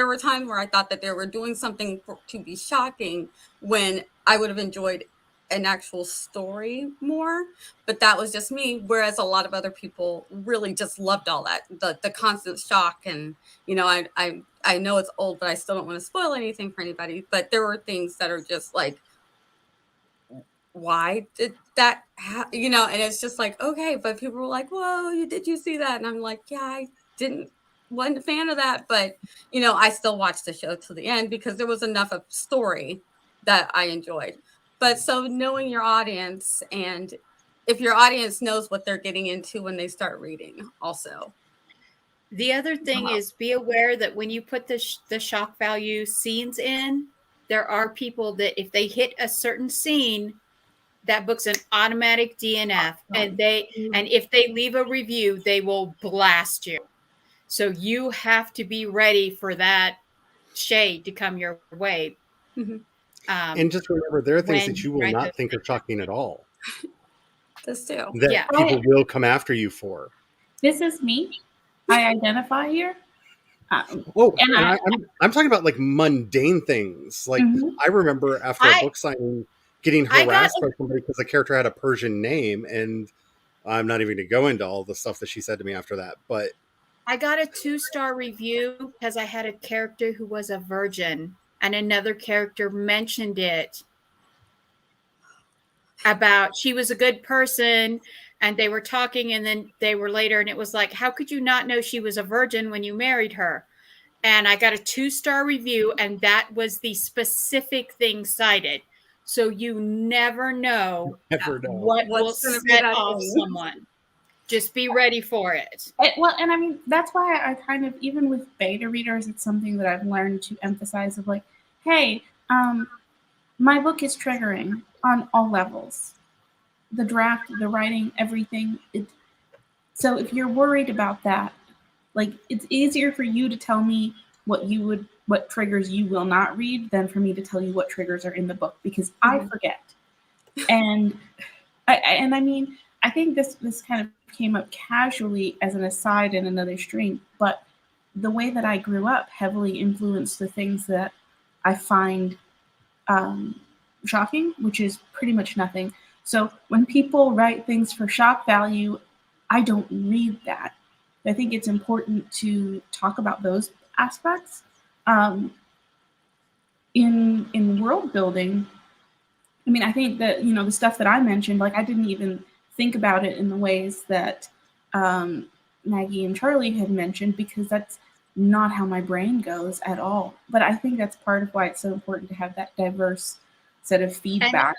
were times where I thought that they were doing something to be shocking when I would have enjoyed an actual story more, but that was just me. Whereas a lot of other people really just loved all that, the constant shock. And, I know it's old, but I still don't want to spoil anything for anybody, but there were things that are just like, why did that and it's just like, okay, but people were like, whoa, did you see that? And I'm like, yeah, wasn't a fan of that, but I still watched the show to the end because there was enough of story that I enjoyed. But so knowing your audience, and if your audience knows what they're getting into when they start reading also. The other thing is, be aware that when you put the shock value scenes in, there are people that if they hit a certain scene, that book's an automatic DNF. And if they leave a review, they will blast you. So you have to be ready for that shade to come your way. Mm-hmm. And just remember, there are things that you will not think are shocking at all. This too. That people will come after you for. This is me. I identify here. I'm talking about like mundane things. Like I remember after a book signing getting harassed by somebody because the character had a Persian name, and I'm not even going to go into all the stuff that she said to me after that. But I got a 2-star review because I had a character who was a virgin. and another character mentioned it about she was a good person, and they were talking, and then they were later, and it was like, how could you not know she was a virgin when you married her? And I got a 2-star review, and that was the specific thing cited. So you never know Never know. what will What's gonna be set that off thing? someone. Just be ready for it. Well, and I mean, that's why I kind of, even with beta readers, it's something that I've learned to emphasize of like, hey, my book is triggering on all levels. The draft, the writing, everything. So if you're worried about that, like, it's easier for you to tell me what triggers you will not read than for me to tell you what triggers are in the book, because I forget. And I mean, I think this kind of came up casually as an aside in another stream, but the way that I grew up heavily influenced the things that I find shocking, which is pretty much nothing. So when people write things for shock value, I don't read that. I think it's important to talk about those aspects. In world building, I mean, I think that, the stuff that I mentioned, like, I didn't even think about it in the ways that Maggie and Charlie had mentioned, because that's not how my brain goes at all. But I think that's part of why it's so important to have that diverse set of feedback.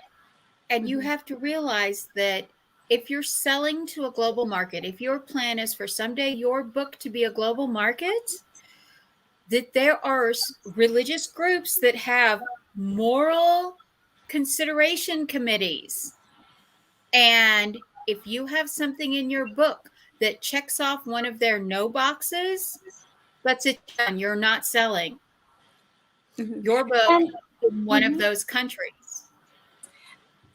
And you have to realize that if you're selling to a global market, if your plan is for someday your book to be a global market, that there are religious groups that have moral consideration committees. And if you have something in your book that checks off one of their no boxes, that's it done. You're not selling your book in one of those countries.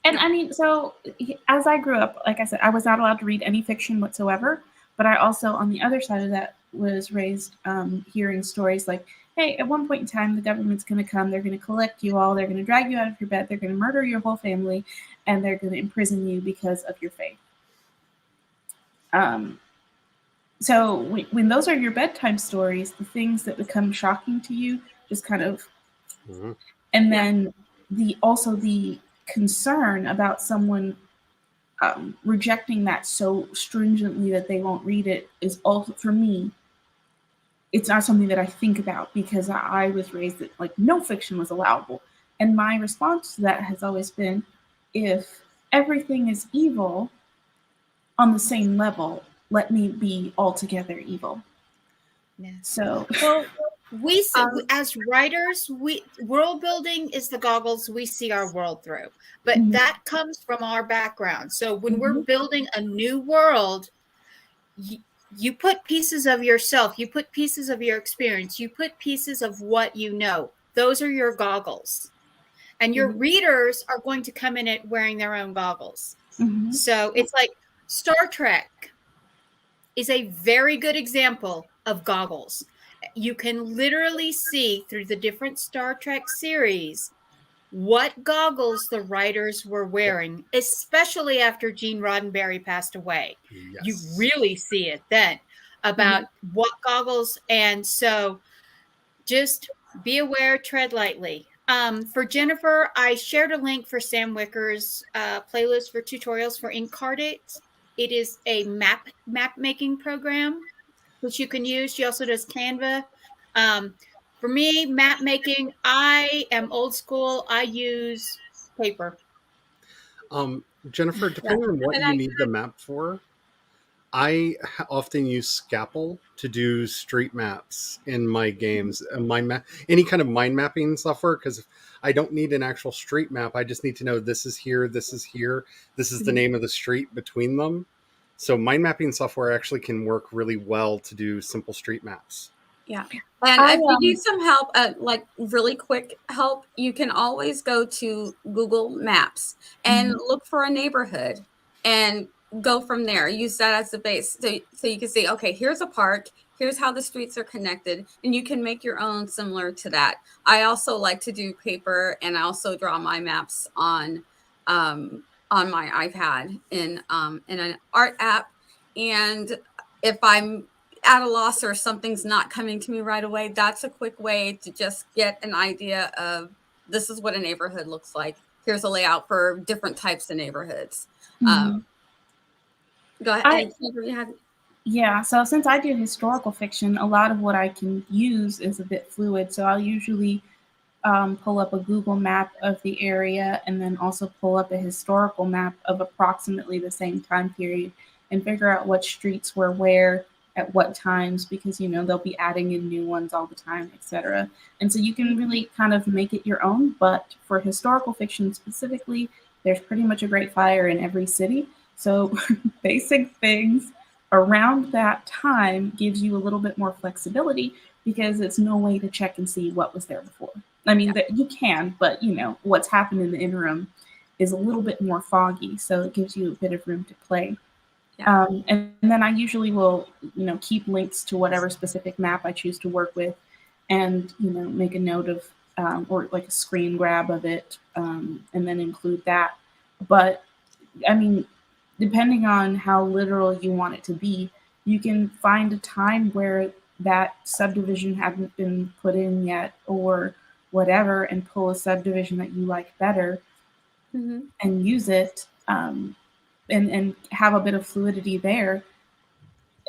And I mean, so as I grew up, like I said, I was not allowed to read any fiction whatsoever. But I also, on the other side of that, was raised hearing stories like, hey, at one point in time, the government's going to come. They're going to collect you all. They're going to drag you out of your bed. They're going to murder your whole family. And they're going to imprison you because of your faith. So when those are your bedtime stories, the things that become shocking to you just kind of, and then the concern about someone rejecting that so stringently that they won't read it is also, for me, it's not something that I think about, because I was raised that, like, no fiction was allowable. And my response to that has always been, if everything is evil on the same level, let me be altogether evil. Yeah. So, well, we as writers, world building is the goggles we see our world through, but that comes from our background. So when we're building a new world, you put pieces of yourself, you put pieces of your experience, you put pieces of what you know. Those are your goggles, and your readers are going to come in it wearing their own goggles. So it's like Star Trek is a very good example of goggles. You can literally see through the different Star Trek series what goggles the writers were wearing, especially after Gene Roddenberry passed away. Yes. You really see it then about what goggles. And so just be aware, tread lightly. For Jennifer, I shared a link for Sam Wicker's playlist for tutorials for Incarnate. It is a map making program which you can use. She also does Canva. For me, map making, I am old school. I use paper. Jennifer, depending on what you need the map for, I often use Scapple to do street maps in my games, any kind of mind mapping software, because I don't need an actual street map. I just need to know this is here, this is here, this is the name of the street between them. So mind mapping software actually can work really well to do simple street maps. Yeah. And if you need some help, like really quick help, you can always go to Google Maps and look for a neighborhood and go from there. Use that as the base. So you can see, okay, here's a park. Here's how the streets are connected. And you can make your own similar to that. I also like to do paper, and I also draw my maps on my iPad in an art app. And if I'm at a loss or something's not coming to me right away, that's a quick way to just get an idea of this is what a neighborhood looks like. Here's a layout for different types of neighborhoods. Mhm. Go ahead. I- Chandra, you had- Yeah, so since I do historical fiction, a lot of what I can use is a bit fluid. So I'll usually pull up a Google map of the area and then also pull up a historical map of approximately the same time period and figure out what streets were where at what times, because they'll be adding in new ones all the time, etc. And so you can really kind of make it your own. But for historical fiction specifically, there's pretty much a Great Fire in every city. So basic things around that time gives you a little bit more flexibility because it's no way to check and see what was there before. I mean, that you can, but what's happened in the interim is a little bit more foggy, so it gives you a bit of room to play. Yeah. And then I usually will, keep links to whatever specific map I choose to work with, and make a note of or like a screen grab of it, and then include that. But I mean, depending on how literal you want it to be, you can find a time where that subdivision hadn't been put in yet or whatever, and pull a subdivision that you like better and use it, and have a bit of fluidity there.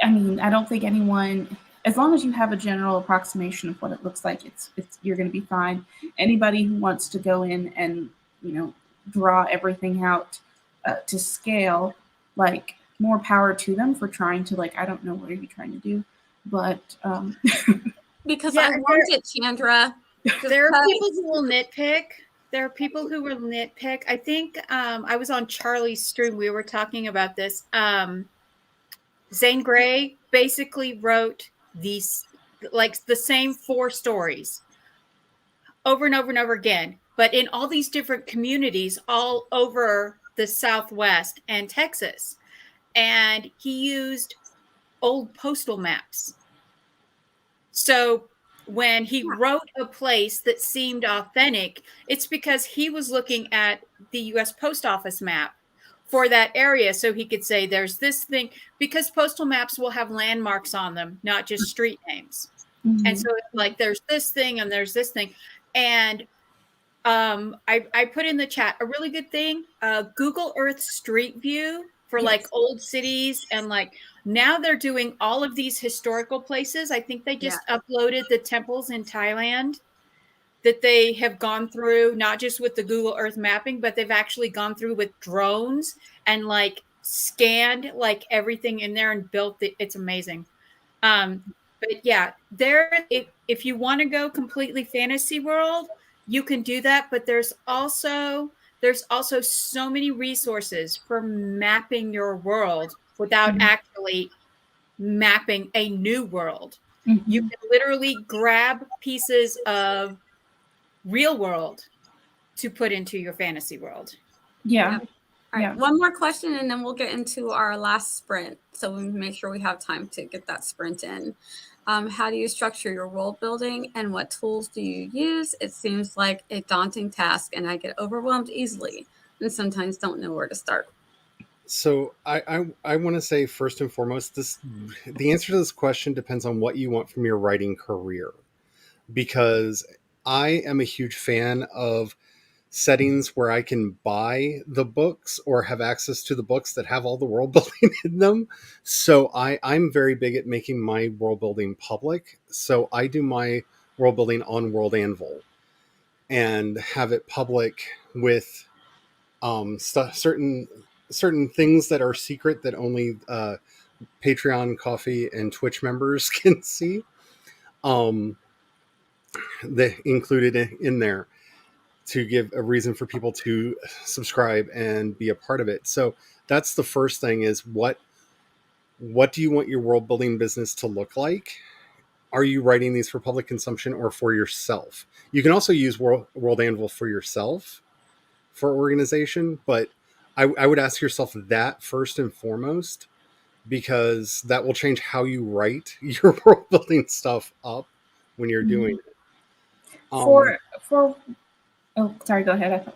I mean, I don't think anyone, as long as you have a general approximation of what it looks like, it's you're going to be fine. Anybody who wants to go in and draw everything out to scale, like, more power to them for trying to, like, I don't know, what are you trying to do, but Because Yeah, I want it, Chandra. There are people who will nitpick. There are people who will nitpick. I think I was on Charlie's stream. We were talking about this. Zane Grey basically wrote these, like, the same 4 stories over and over and over again, but in all these different communities all over the Southwest and Texas. And he used old postal maps. So when he wrote a place that seemed authentic, it's because he was looking at the US Post Office map for that area, so he could say there's this thing, because postal maps will have landmarks on them, not just street names. And so it's like there's this thing and there's this thing. And I put in the chat a really good thing, Google Earth Street View for like old cities, and like now they're doing all of these historical places. I think they just uploaded the temples in Thailand that they have gone through, not just with the Google Earth mapping, but they've actually gone through with drones and like scanned like everything in there and built it. It's amazing. But yeah, if you want to go completely fantasy world, you can do that. But there's also so many resources for mapping your world without actually mapping a new world. You can literally grab pieces of real world to put into your fantasy world. Yeah. All right, one more question and then we'll get into our last sprint. So we make sure we have time to get that sprint in. How do you structure your world building and what tools do you use? It seems like a daunting task and I get overwhelmed easily and sometimes don't know where to start. So I want to say, first and foremost, the answer to this question depends on what you want from your writing career, because I am a huge fan of settings where I can buy the books or have access to the books that have all the world building in them. So I'm very big at making my world building public. So I do my world building on World Anvil and have it public with certain things that are secret that only Patreon, Coffee, and Twitch members can see. They included in there to give a reason for people to subscribe and be a part of it. So that's the first thing, is what do you want your world building business to look like? Are you writing these for public consumption or for yourself? You can also use World Anvil for yourself, for organization, but I would ask yourself that first and foremost, because that will change how you write your world building stuff up when you're doing it. Oh, sorry, go ahead.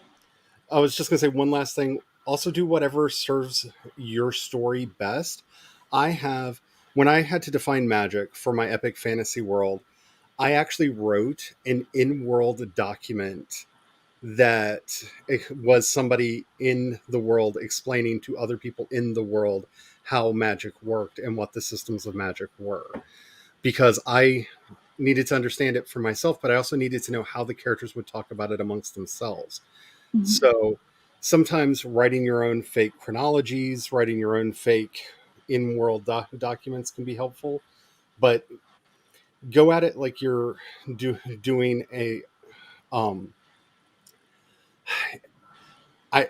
I was just going to say one last thing. Also do whatever serves your story best. One when I had to define magic for my epic fantasy world, I actually wrote an in-world document that it was somebody in the world explaining to other people in the world how magic worked and what the systems of magic were. Because I needed to understand it for myself, but I also needed to know how the characters would talk about it amongst themselves. Mhm. So sometimes writing your own fake chronologies, writing your own fake in-world documents can be helpful, but go at it like you're doing a um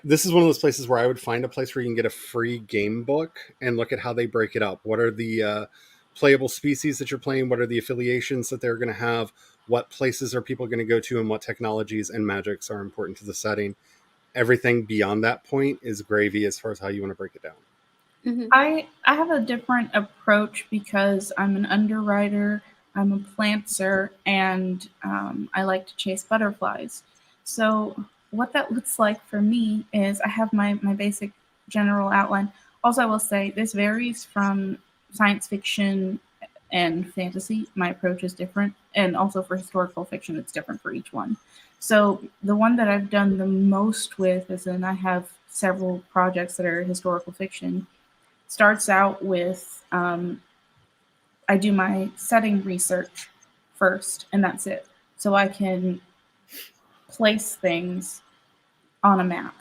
this is one of those places where I would find a place where you can get a free game book and look at how they break it up. What are the playable species that you're playing? What are the affiliations that they're going to have? What places are people going to go to, and what technologies and magics are important to the setting? Everything beyond that point is gravy as far as how you want to break it down. Mhm. I have a different approach because I'm an underwriter, I'm a planter, and I like to chase butterflies. So what that looks like for me is I have my basic general outline. Also, I will say this varies from science fiction and fantasy. My approach is different, and also for historical fiction, it's different for each one. So the one that I've done the most with is, and I have several projects that are historical fiction, starts out with I do my setting research first, and that's it. So I can place things on a map.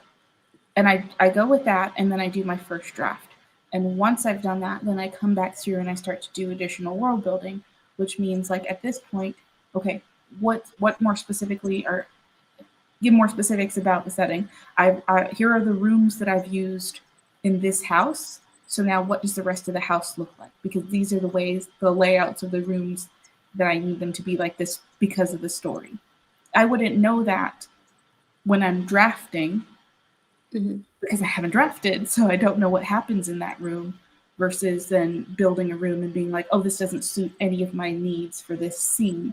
And I go with that, and then I do my first draft. And once I've done that, then I come back through and I start to do additional world building, which means like at this point, okay, what more specifically are give more specifics about the setting. Here are the rooms that I've used in this house. So now what does the rest of the house look like? Because these are the layouts of the rooms that I need them to be like this because of the story. I wouldn't know that when I'm drafting Mhm. because I haven't drafted, so I don't know what happens in that room versus then building a room and being like, oh, this doesn't suit any of my needs for this scene.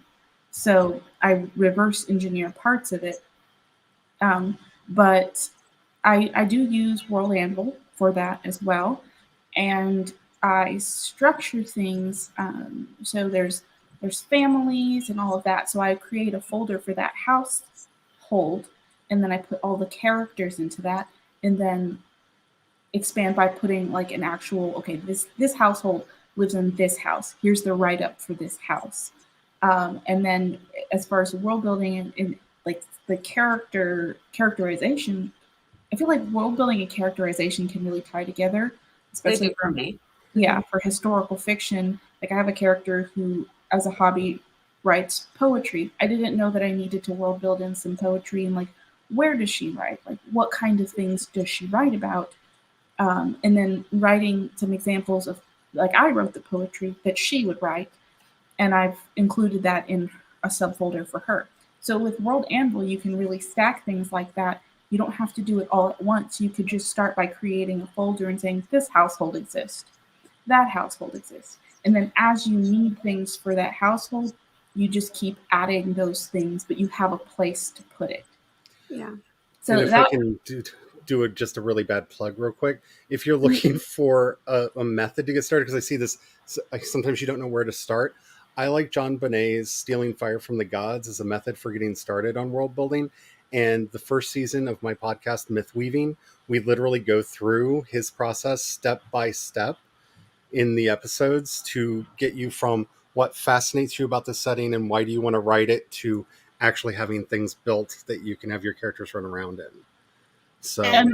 So I reverse engineer parts of it. But I do use World Anvil for that as well. And I structure things. So there's families and all of that. So I create a folder for that household, and then I put all the characters into that, and then expand by putting like an actual, okay, this household lives in this house. Here's the write up for this house. And then as far as the world building and like the characterization, I feel like world building and characterization can really tie together, They especially do for from me. yeah, for historical fiction. Like I have a character who, as a hobby, writes poetry. I didn't know that I needed to world build in some poetry and like where does she write? Like what kind of things does she write about? And then writing some examples of like I wrote the poetry that she would write, and I've included that in a subfolder for her. So with World Anvil, you can really stack things like that. You don't have to do it all at once. You could just start by creating a folder and saying, this household exists, that household exists. And then as you need things for that household, you just keep adding those things, but you have a place to put it. Yeah. So And if that I can do just a really bad plug real quick, if you're looking for a method to get started, because I see this, sometimes you don't know where to start. I like John Bonet's Stealing Fire from the Gods as a method for getting started on world building. And the first season of my podcast, Myth Weaving, we literally go through his process step by step in the episodes to get you from what fascinates you about the setting and why do you want to write it to actually having things built that you can have your characters run around in. So And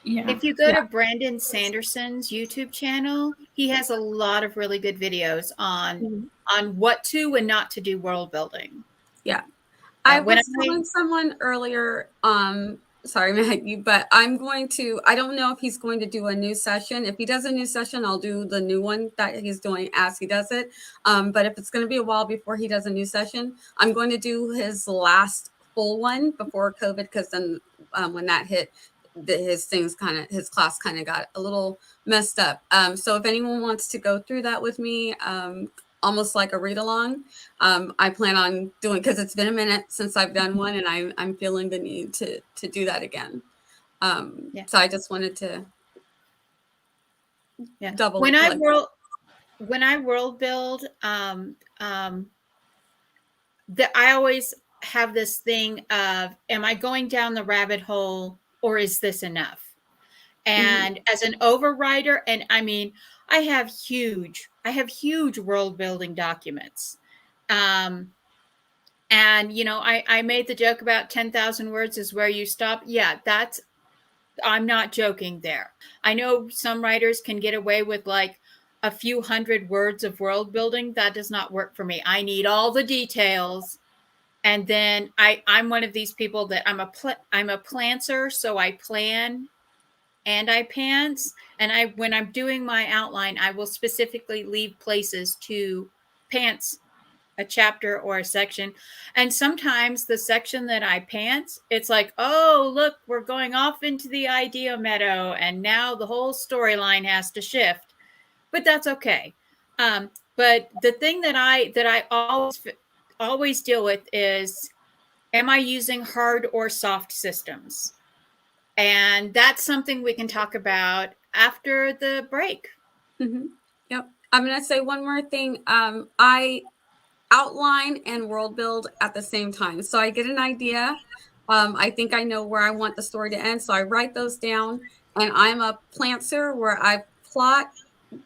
yeah. if you go to Brandon Sanderson's YouTube channel, he has a lot of really good videos on what to and not to do world building. Yeah. I when was telling someone earlier, sorry, Maggie, but I don't know if he's going to do a new session. If he does a new session, I'll do the new one that he's doing as he does it. But if it's going to be a while before he does a new session, I'm going to do his last full one before COVID, because then when that hit, his class kind of got a little messed up. So if anyone wants to go through that with me, almost like a read along, I plan on doing, because it's been a minute since I've done one, and I'm feeling the need to do that again. So I just wanted to double. When I when I world build, I always have this thing of, am I going down the rabbit hole or is this enough? And as an overwriter, and I mean, I have huge world building documents. And you know, I made the joke about 10,000 words is where you stop. Yeah, I'm not joking there. I know some writers can get away with like a few hundred words of world building. That does not work for me. I need all the details. And then I'm one of these people that I'm a plancer, so I plan and I pants. And when I'm doing my outline, I will specifically leave places to pants a chapter or a section. And sometimes the section that I pants, it's like, oh, look, we're going off into the idea meadow, and now the whole storyline has to shift. But that's okay. But the thing that I always deal with is, am I using hard or soft systems? And that's something we can talk about after the break. Yep. I'm going to say one more thing. I outline and world build at the same time. So I get an idea. I think I know where I want the story to end. So I write those down, and I'm a planter where I plot,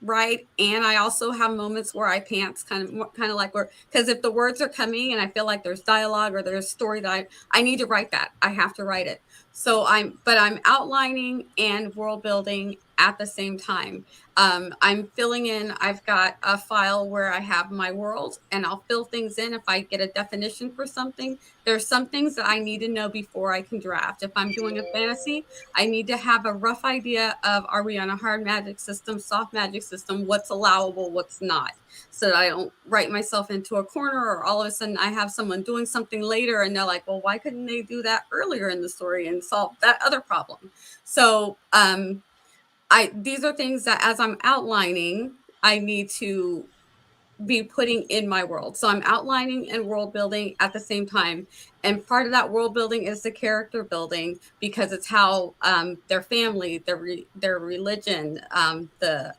write, and I also have moments where I pants, kind of like where, because if the words are coming and I feel like there's dialogue or there's story that I need to write that. I have to write it. So I'm outlining and world building at the same time. I'm filling in, I've got a file where I have my world, and I'll fill things in if I get a definition for something. There's some things that I need to know before I can draft. If I'm doing a fantasy, I need to have a rough idea of, are we on a hard magic system, soft magic system, what's allowable, what's not, so that I don't write myself into a corner, or all of a sudden I have someone doing something later and they're like, well, why couldn't they do that earlier in the story and solve that other problem? So these are things that as I'm outlining, I need to be putting in my world. So I'm outlining and world building at the same time. And part of that world building is the character building, because it's how their family, their religion, the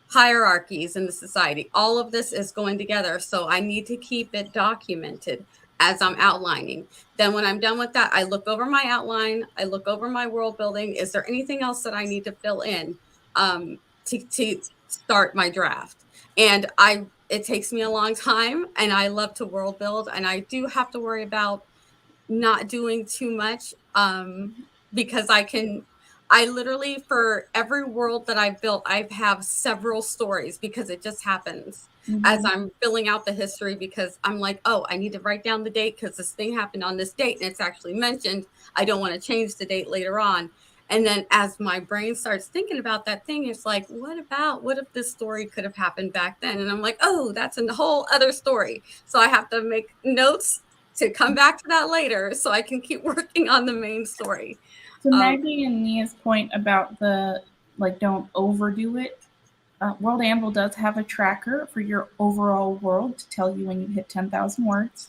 hierarchies in the society, all of this is going together. So I need to keep it documented as I'm outlining. Then when I'm done with that, I look over my outline, I look over my world building. Is there anything else that I need to fill in to start my draft? And it takes me a long time, and I love to world build, and I do have to worry about not doing too much because I literally, for every world that I've built, I have several stories, because it just happens as I'm filling out the history, because I'm like, oh, I need to write down the date because this thing happened on this date and it's actually mentioned. I don't want to change the date later on. And then as my brain starts thinking about that thing, it's like, what if this story could have happened back then? And I'm like, oh, that's a whole other story. So I have to make notes to come back to that later so I can keep working on the main story. So Maggie and Nia's point about the, like, don't overdo it. World Anvil does have a tracker for your overall world to tell you when you hit 10,000 words.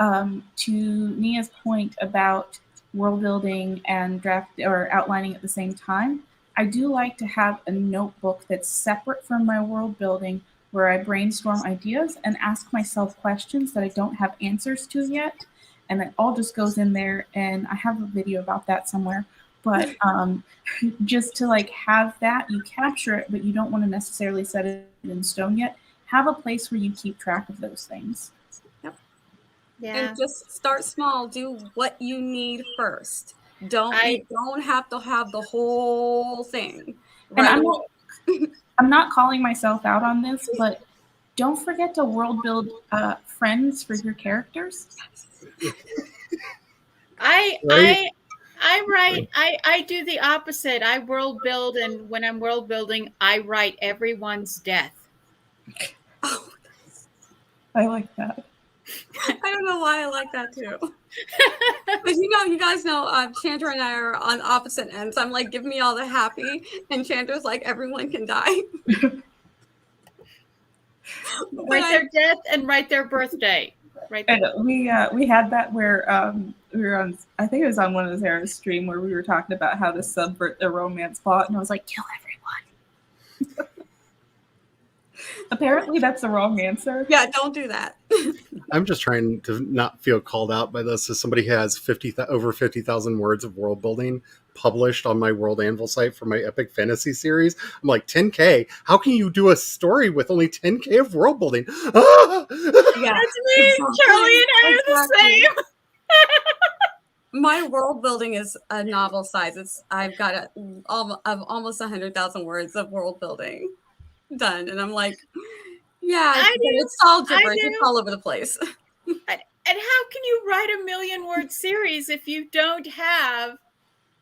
To Nia's point about world building and draft or outlining at the same time, I do like to have a notebook that's separate from my world building, where I brainstorm ideas and ask myself questions that I don't have answers to yet. And it all just goes in there, and I have a video about that somewhere. But just to like have that, you capture it, but you don't want to necessarily set it in stone yet. Have a place where you keep track of those things. Yep. Yeah. And just start small. Do what you need first. You don't have to have the whole thing. Right? And I'm not calling myself out on this, but don't forget to world build friends for your characters. I do the opposite. I world build, and when I'm world building, I write everyone's death. Oh, I like that. I don't know why I like that too. But you guys know, Chandra and I are on opposite ends. I'm like, give me all the happy, and Chandra's like, everyone can die. Write their death and write their birthday. Right. We had that where we were on, I think it was on one of Sarah's stream, where we were talking about how to subvert the romance plot, and I was like, kill everyone. Apparently, that's the wrong answer. Yeah, don't do that. I'm just trying to not feel called out by this as somebody who has over 50,000 words of world building published on my World Anvil site for my epic fantasy series. I'm like, 10K? How can you do a story with only 10K of world building? Ah! Yeah, That's me. Charlie and I are the same. My world building is a novel size. I've got almost 100,000 words of world building done, and I'm like, yeah, I do. it's all I gibberish. do. It's all over the place. And how can you write a 1,000,000-word series if you don't have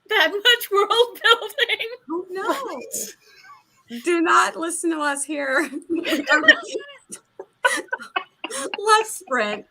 that much world building? Oh, no. Do not listen to us here. Let's sprint.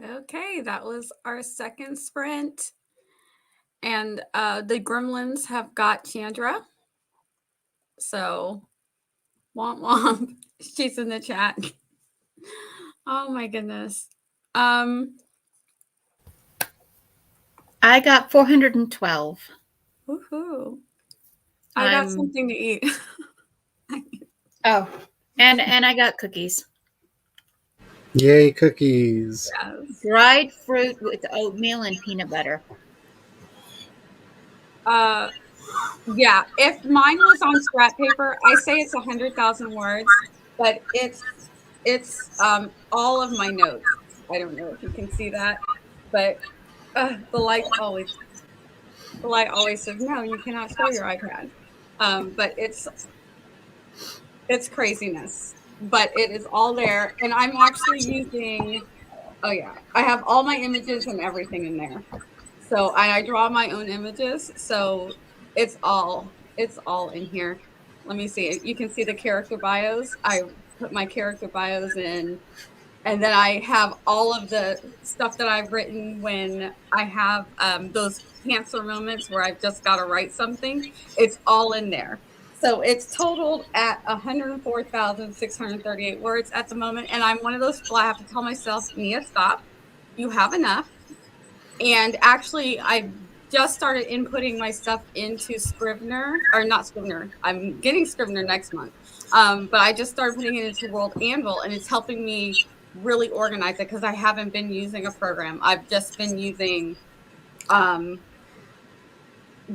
Okay, that was our second sprint. And the gremlins have got Chandra. So, womp womp. She's in the chat. Oh my goodness. I got 412. Woohoo. I got something to eat. Oh, and I got cookies. Yay, cookies. Yes. Dried fruit with oatmeal and peanut butter. Yeah, if mine was on scrap paper, I say it's 100,000 words, but it's all of my notes. I don't know if you can see that, but the light always says no, you cannot show your iPad. But it's craziness, but it is all there, and I'm actually using. Oh yeah, I have all my images and everything in there. So I draw my own images, so it's all in here. Let me see. You can see the character bios. I put my character bios in, and then I have all of the stuff that I've written when I have those pantser moments where I've just got to write something. It's all in there. So it's totaled at 104,638 words at the moment. And I'm one of those people I have to tell myself, Nia, stop. You have enough. And actually, I just started inputting my stuff into Scrivener, or not Scrivener. I'm getting Scrivener next month. But I just started putting it into World Anvil, and it's helping me really organize it because I haven't been using a program. I've just been using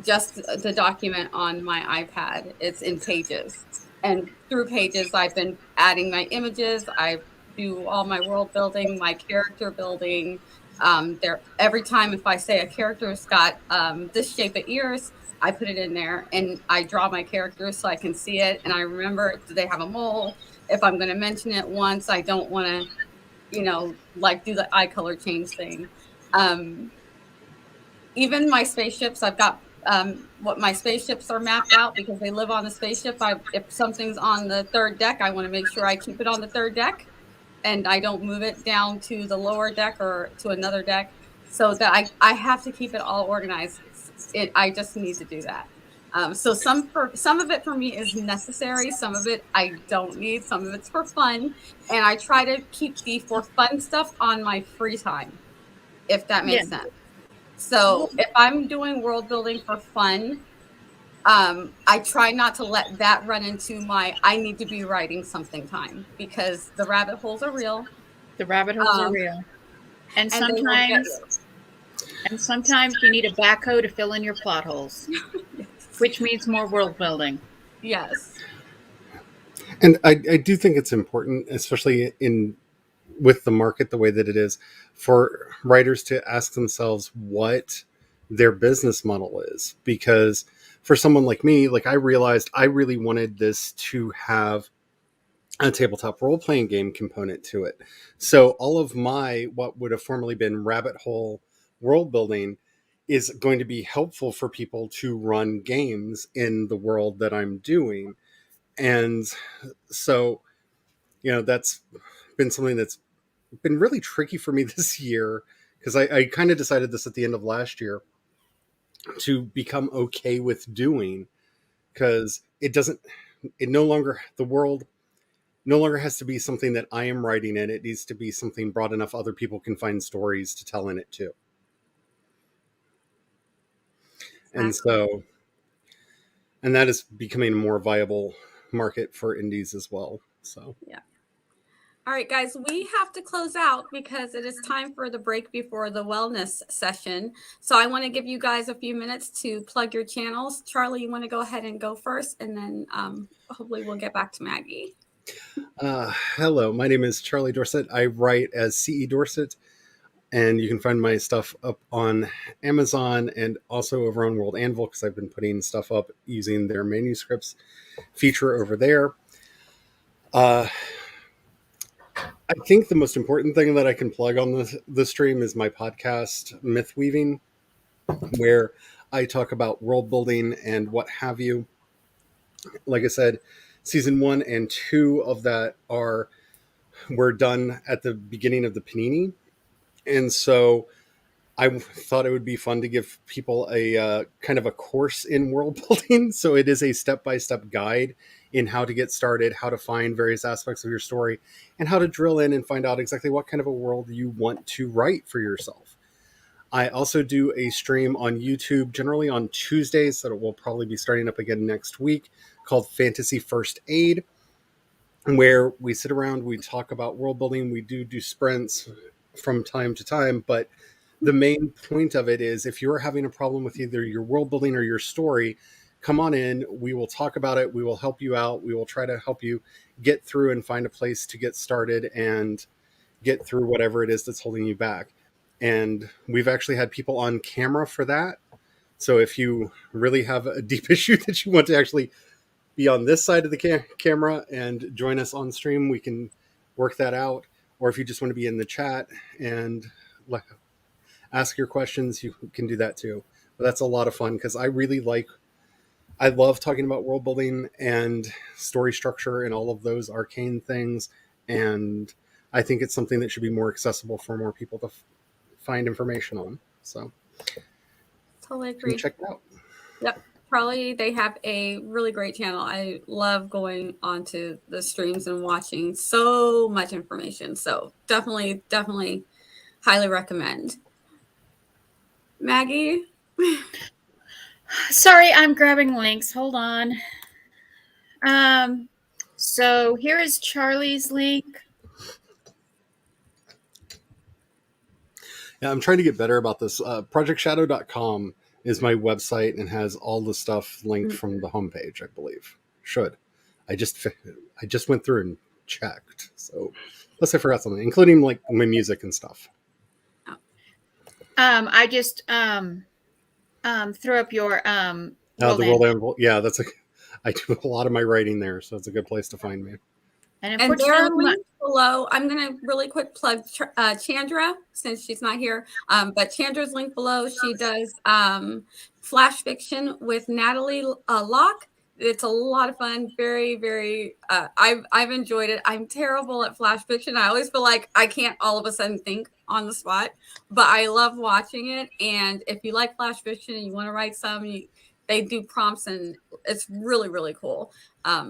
just the document on my iPad. It's in Pages. And through Pages, I've been adding my images. I do all my world building, my character building. There, every time if I say a character's got this shape of ears, I put it in there and I draw my characters so I can see it. And I remember, do they have a mole? If I'm going to mention it once, I don't want to, like do the eye color change thing. Even my spaceships, I've got what my spaceships are mapped out because they live on the spaceship. If something's on the third deck, I want to make sure I keep it on the third deck and I don't move it down to the lower deck or to another deck, so that I have to keep it all organized. I just need to do that. So some of it for me is necessary. Some of it I don't need. Some of it's for fun, and I try to keep the for fun stuff on my free time, if that makes sense. So if I'm doing world building for fun, I try not to let that run into my I need to be writing something time, because the rabbit holes are real. The rabbit holes are real. And sometimes you need a backhoe to fill in your plot holes, Yes. which means more world building. Yes. And I do think it's important, especially with the market the way that it is, for writers to ask themselves what their business model is. Because for someone like me, like I realized I really wanted this to have a tabletop role-playing game component to it. So all of my, what would have formerly been rabbit hole world building, is going to be helpful for people to run games in the world that I'm doing. And so, that's been something that's been really tricky for me this year, because I kind of decided this at the end of last year to become okay with doing, because the world no longer has to be something that I am writing in. It needs to be something broad enough other people can find stories to tell in it too. Exactly. And that is becoming a more viable market for indies as well. So yeah. All right, guys, we have to close out because it is time for the break before the wellness session. So I want to give you guys a few minutes to plug your channels. Charlie, you want to go ahead and go first, and then hopefully we'll get back to Maggie. Hello, my name is Charlie Dorsett. I write as CE Dorsett, and you can find my stuff up on Amazon and also over on World Anvil, because I've been putting stuff up using their manuscripts feature over there. I think the most important thing that I can plug on the stream is my podcast, Myth Weaving, where I talk about world building and what have you. Like I said, season 1 and 2 of that were done at the beginning of the Panini. And so I thought it would be fun to give people a kind of a course in world building. So it is a step-by-step guide in how to get started, how to find various aspects of your story, and how to drill in and find out exactly what kind of a world you want to write for yourself. I also do a stream on YouTube, generally on Tuesdays, that will probably be starting up again next week, called Fantasy First Aid, where we sit around, we talk about world building, we do sprints from time to time, but the main point of it is if you're having a problem with either your world building or your story, come on in. We will talk about it. We will help you out. We will try to help you get through and find a place to get started and get through whatever it is that's holding you back. And we've actually had people on camera for that. So if you really have a deep issue that you want to actually be on this side of the camera and join us on stream, we can work that out. Or if you just want to be in the chat and ask your questions, you can do that too. But that's a lot of fun because I love talking about world building and story structure and all of those arcane things. And I think it's something that should be more accessible for more people to find information on. So Totally agree. check it out. Yep. Probably they have a really great channel. I love going onto the streams and watching so much information. So definitely highly recommend. Maggie? Sorry, I'm grabbing links. Hold on. So here is Charlie's link. Yeah, I'm trying to get better about this. ProjectShadow.com is my website and has all the stuff linked from the homepage, I believe. Should. I just went through and checked. So unless I forgot something, including like my music and stuff. I just threw up your the World Anvil. Yeah, I do a lot of my writing there, so it's a good place to find me. And there are links below. I'm going to really quick plug Chandra since she's not here. But Chandra's link below. She does flash fiction with Natalie Locke. It's a lot of fun. Very, very. I've enjoyed it. I'm terrible at flash fiction. I always feel like I can't all of a sudden think on the spot, but I love watching it. And if you like flash fiction and you want to write some, they do prompts and it's really, really cool.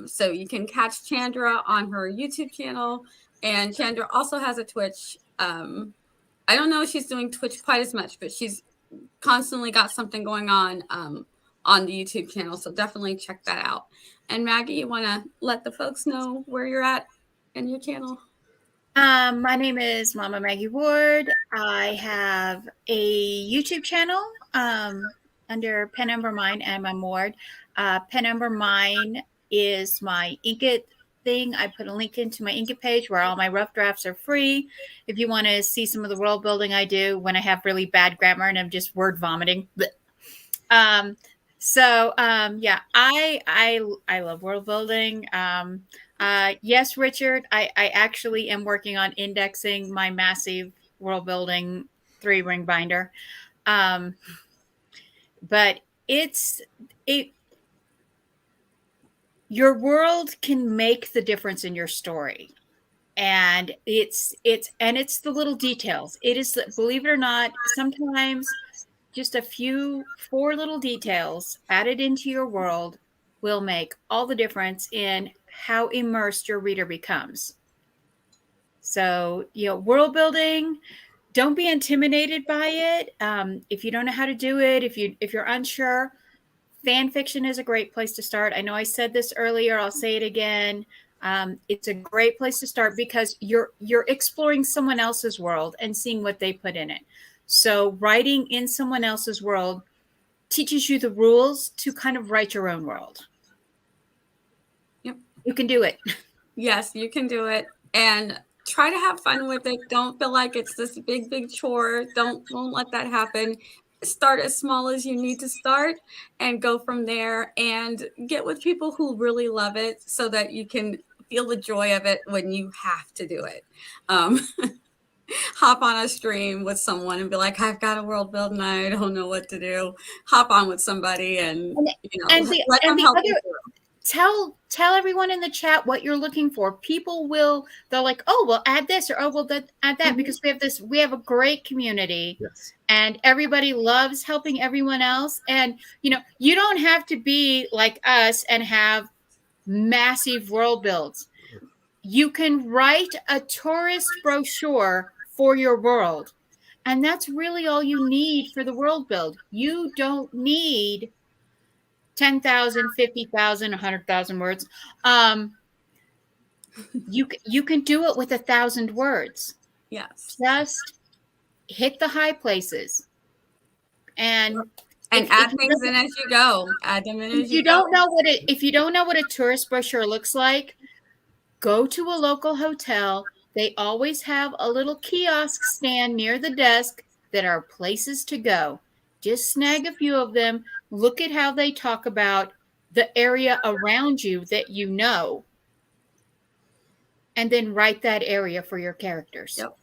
So you can catch Chandra on her YouTube channel, and Chandra also has a Twitch. I don't know if she's doing Twitch quite as much, but she's constantly got something going on the YouTube channel. So definitely check that out. And Maggie, you want to let the folks know where you're at in your channel? My name is Mama Magie Ward. I have a YouTube channel under Pen Ember Mine and my Ward. Pen Ember Mine is my Inkit thing. I put a link into my Inkit page where all my rough drafts are free. If you want to see some of the world building I do when I have really bad grammar and I'm just word vomiting. Yeah, I love world building. Yes, Richard, I actually am working on indexing my massive world building 3-ring binder. But your world can make the difference in your story. And it's the little details. It is, believe it or not, sometimes just a few 4 little details added into your world will make all the difference in how immersed your reader becomes. So, world building, don't be intimidated by it. If you don't know how to do it, if you're unsure, fan fiction is a great place to start. I know I said this earlier. I'll say it again. It's a great place to start because you're exploring someone else's world and seeing what they put in it. So writing in someone else's world teaches you the rules to kind of write your own world. Yep. You can do it. Yes, you can do it. And try to have fun with it. Don't feel like it's this big chore. Don't let that happen. Start as small as you need to start and go from there, and get with people who really love it so that you can feel the joy of it when you have to do it. Hop on a stream with someone and be like, I've got a world build and I don't know what to do. Hop on with somebody and let them help you through. tell everyone in the chat what you're looking for. People they'll like, oh, we'll add this, or oh, we'll add that, because we have a great community. Yes. And everybody loves helping everyone else. And you don't have to be like us and have massive world builds. You can write a tourist brochure for your world, and that's really all you need for the world build. You don't need 10,000, 50,000, 100,000 words. You can do it with 1,000 words. Yes. Just hit the high places, and add things in as you go. Add them in as you go. If you don't know what a tourist brochure looks like, go to a local hotel. They always have a little kiosk stand near the desk that are places to go. Just snag a few of them. Look at how they talk about the area around you that you know, and then write that area for your characters. Yep.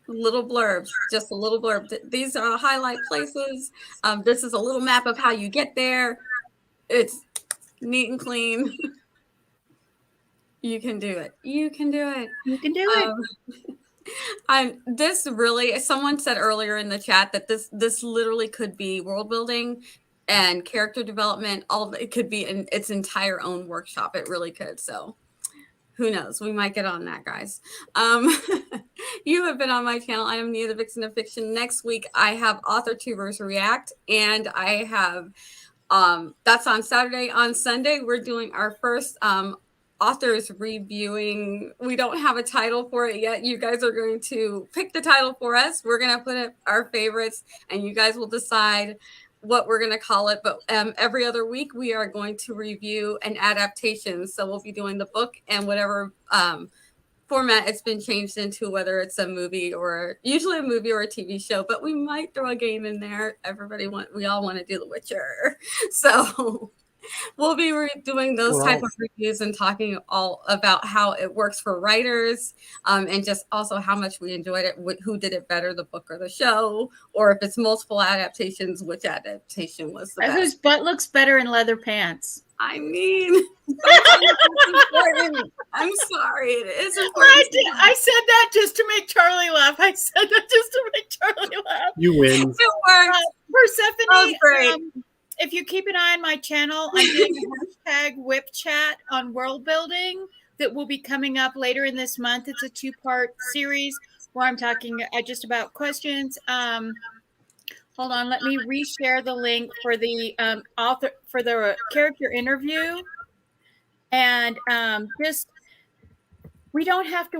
Little blurbs, just a little blurb. These are highlight places. This is a little map of how you get there. It's neat and clean. You can do it. You can do it. You can do it. This really, someone said earlier in the chat that this literally could be world building and character development. It could be in its entire own workshop. It really could. So who knows? We might get on that, guys. You have been on my channel. I am Nia, the Vixen of Fiction. Next week, I have Author Tubers React, and I have, that's on Saturday. On Sunday, we're doing our first authors reviewing. We don't have a title for it yet. You guys are going to pick the title for us. We're going to put up our favorites, and you guys will decide what we're going to call it. But every other week, we are going to review an adaptation. So we'll be doing the book and whatever format it's been changed into, whether it's a movie or usually a movie or a TV show, but we might throw a game in there. We all want to do The Witcher. So we'll be doing those type of reviews and talking all about how it works for writers, and just also how much we enjoyed it, who did it better, the book or the show, or if it's multiple adaptations, which adaptation was the best. Whose butt looks better in leather pants? I mean, I'm sorry. It is important. I said that just to make Charlie laugh. You win. It works. Persephone, Oh, great. If you keep an eye on my channel, I did a hashtag whip chat on world building that will be coming up later in this month. It's a 2-part series where I'm talking just about questions. Hold on, let me reshare the link for the author for the character interview. And just, we don't have to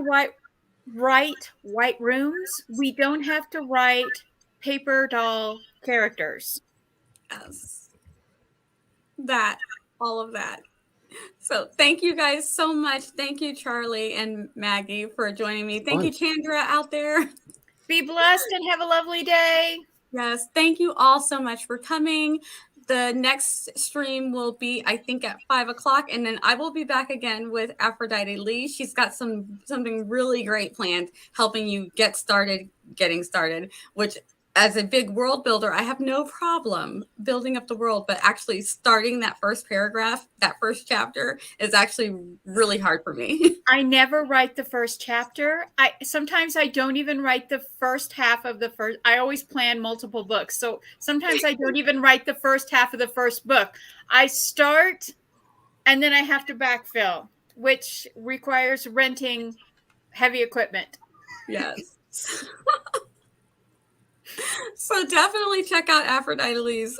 write white rooms. We don't have to write paper doll characters. Yes. All of that. So thank you guys so much. Thank you, Charlie and Maggie, for joining me. Thank you, Chandra, out there. Be blessed and have a lovely day. Yes, thank you all so much for coming. The next stream will be, I think, at 5 o'clock, and then I will be back again with Aphrodite Lee. She's got something really great planned, helping you getting started, which, as a big world builder, I have no problem building up the world, but actually starting that first paragraph, that first chapter, is actually really hard for me. I never write the first chapter. Sometimes I don't even write the first half of the first. I always plan multiple books. So sometimes I don't even write the first half of the first book. I start and then I have to backfill, which requires renting heavy equipment. Yes. So definitely check out Aphrodite Lee's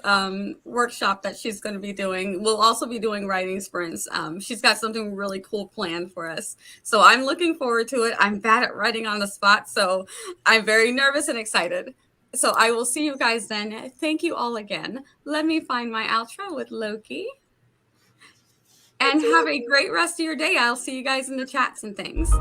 workshop that she's going to be doing. We'll also be doing writing sprints. She's got something really cool planned for us. So I'm looking forward to it. I'm bad at writing on the spot, so I'm very nervous and excited. So I will see you guys then. Thank you all again. Let me find my outro with Loki. And have a great rest of your day. I'll see you guys in the chats and things.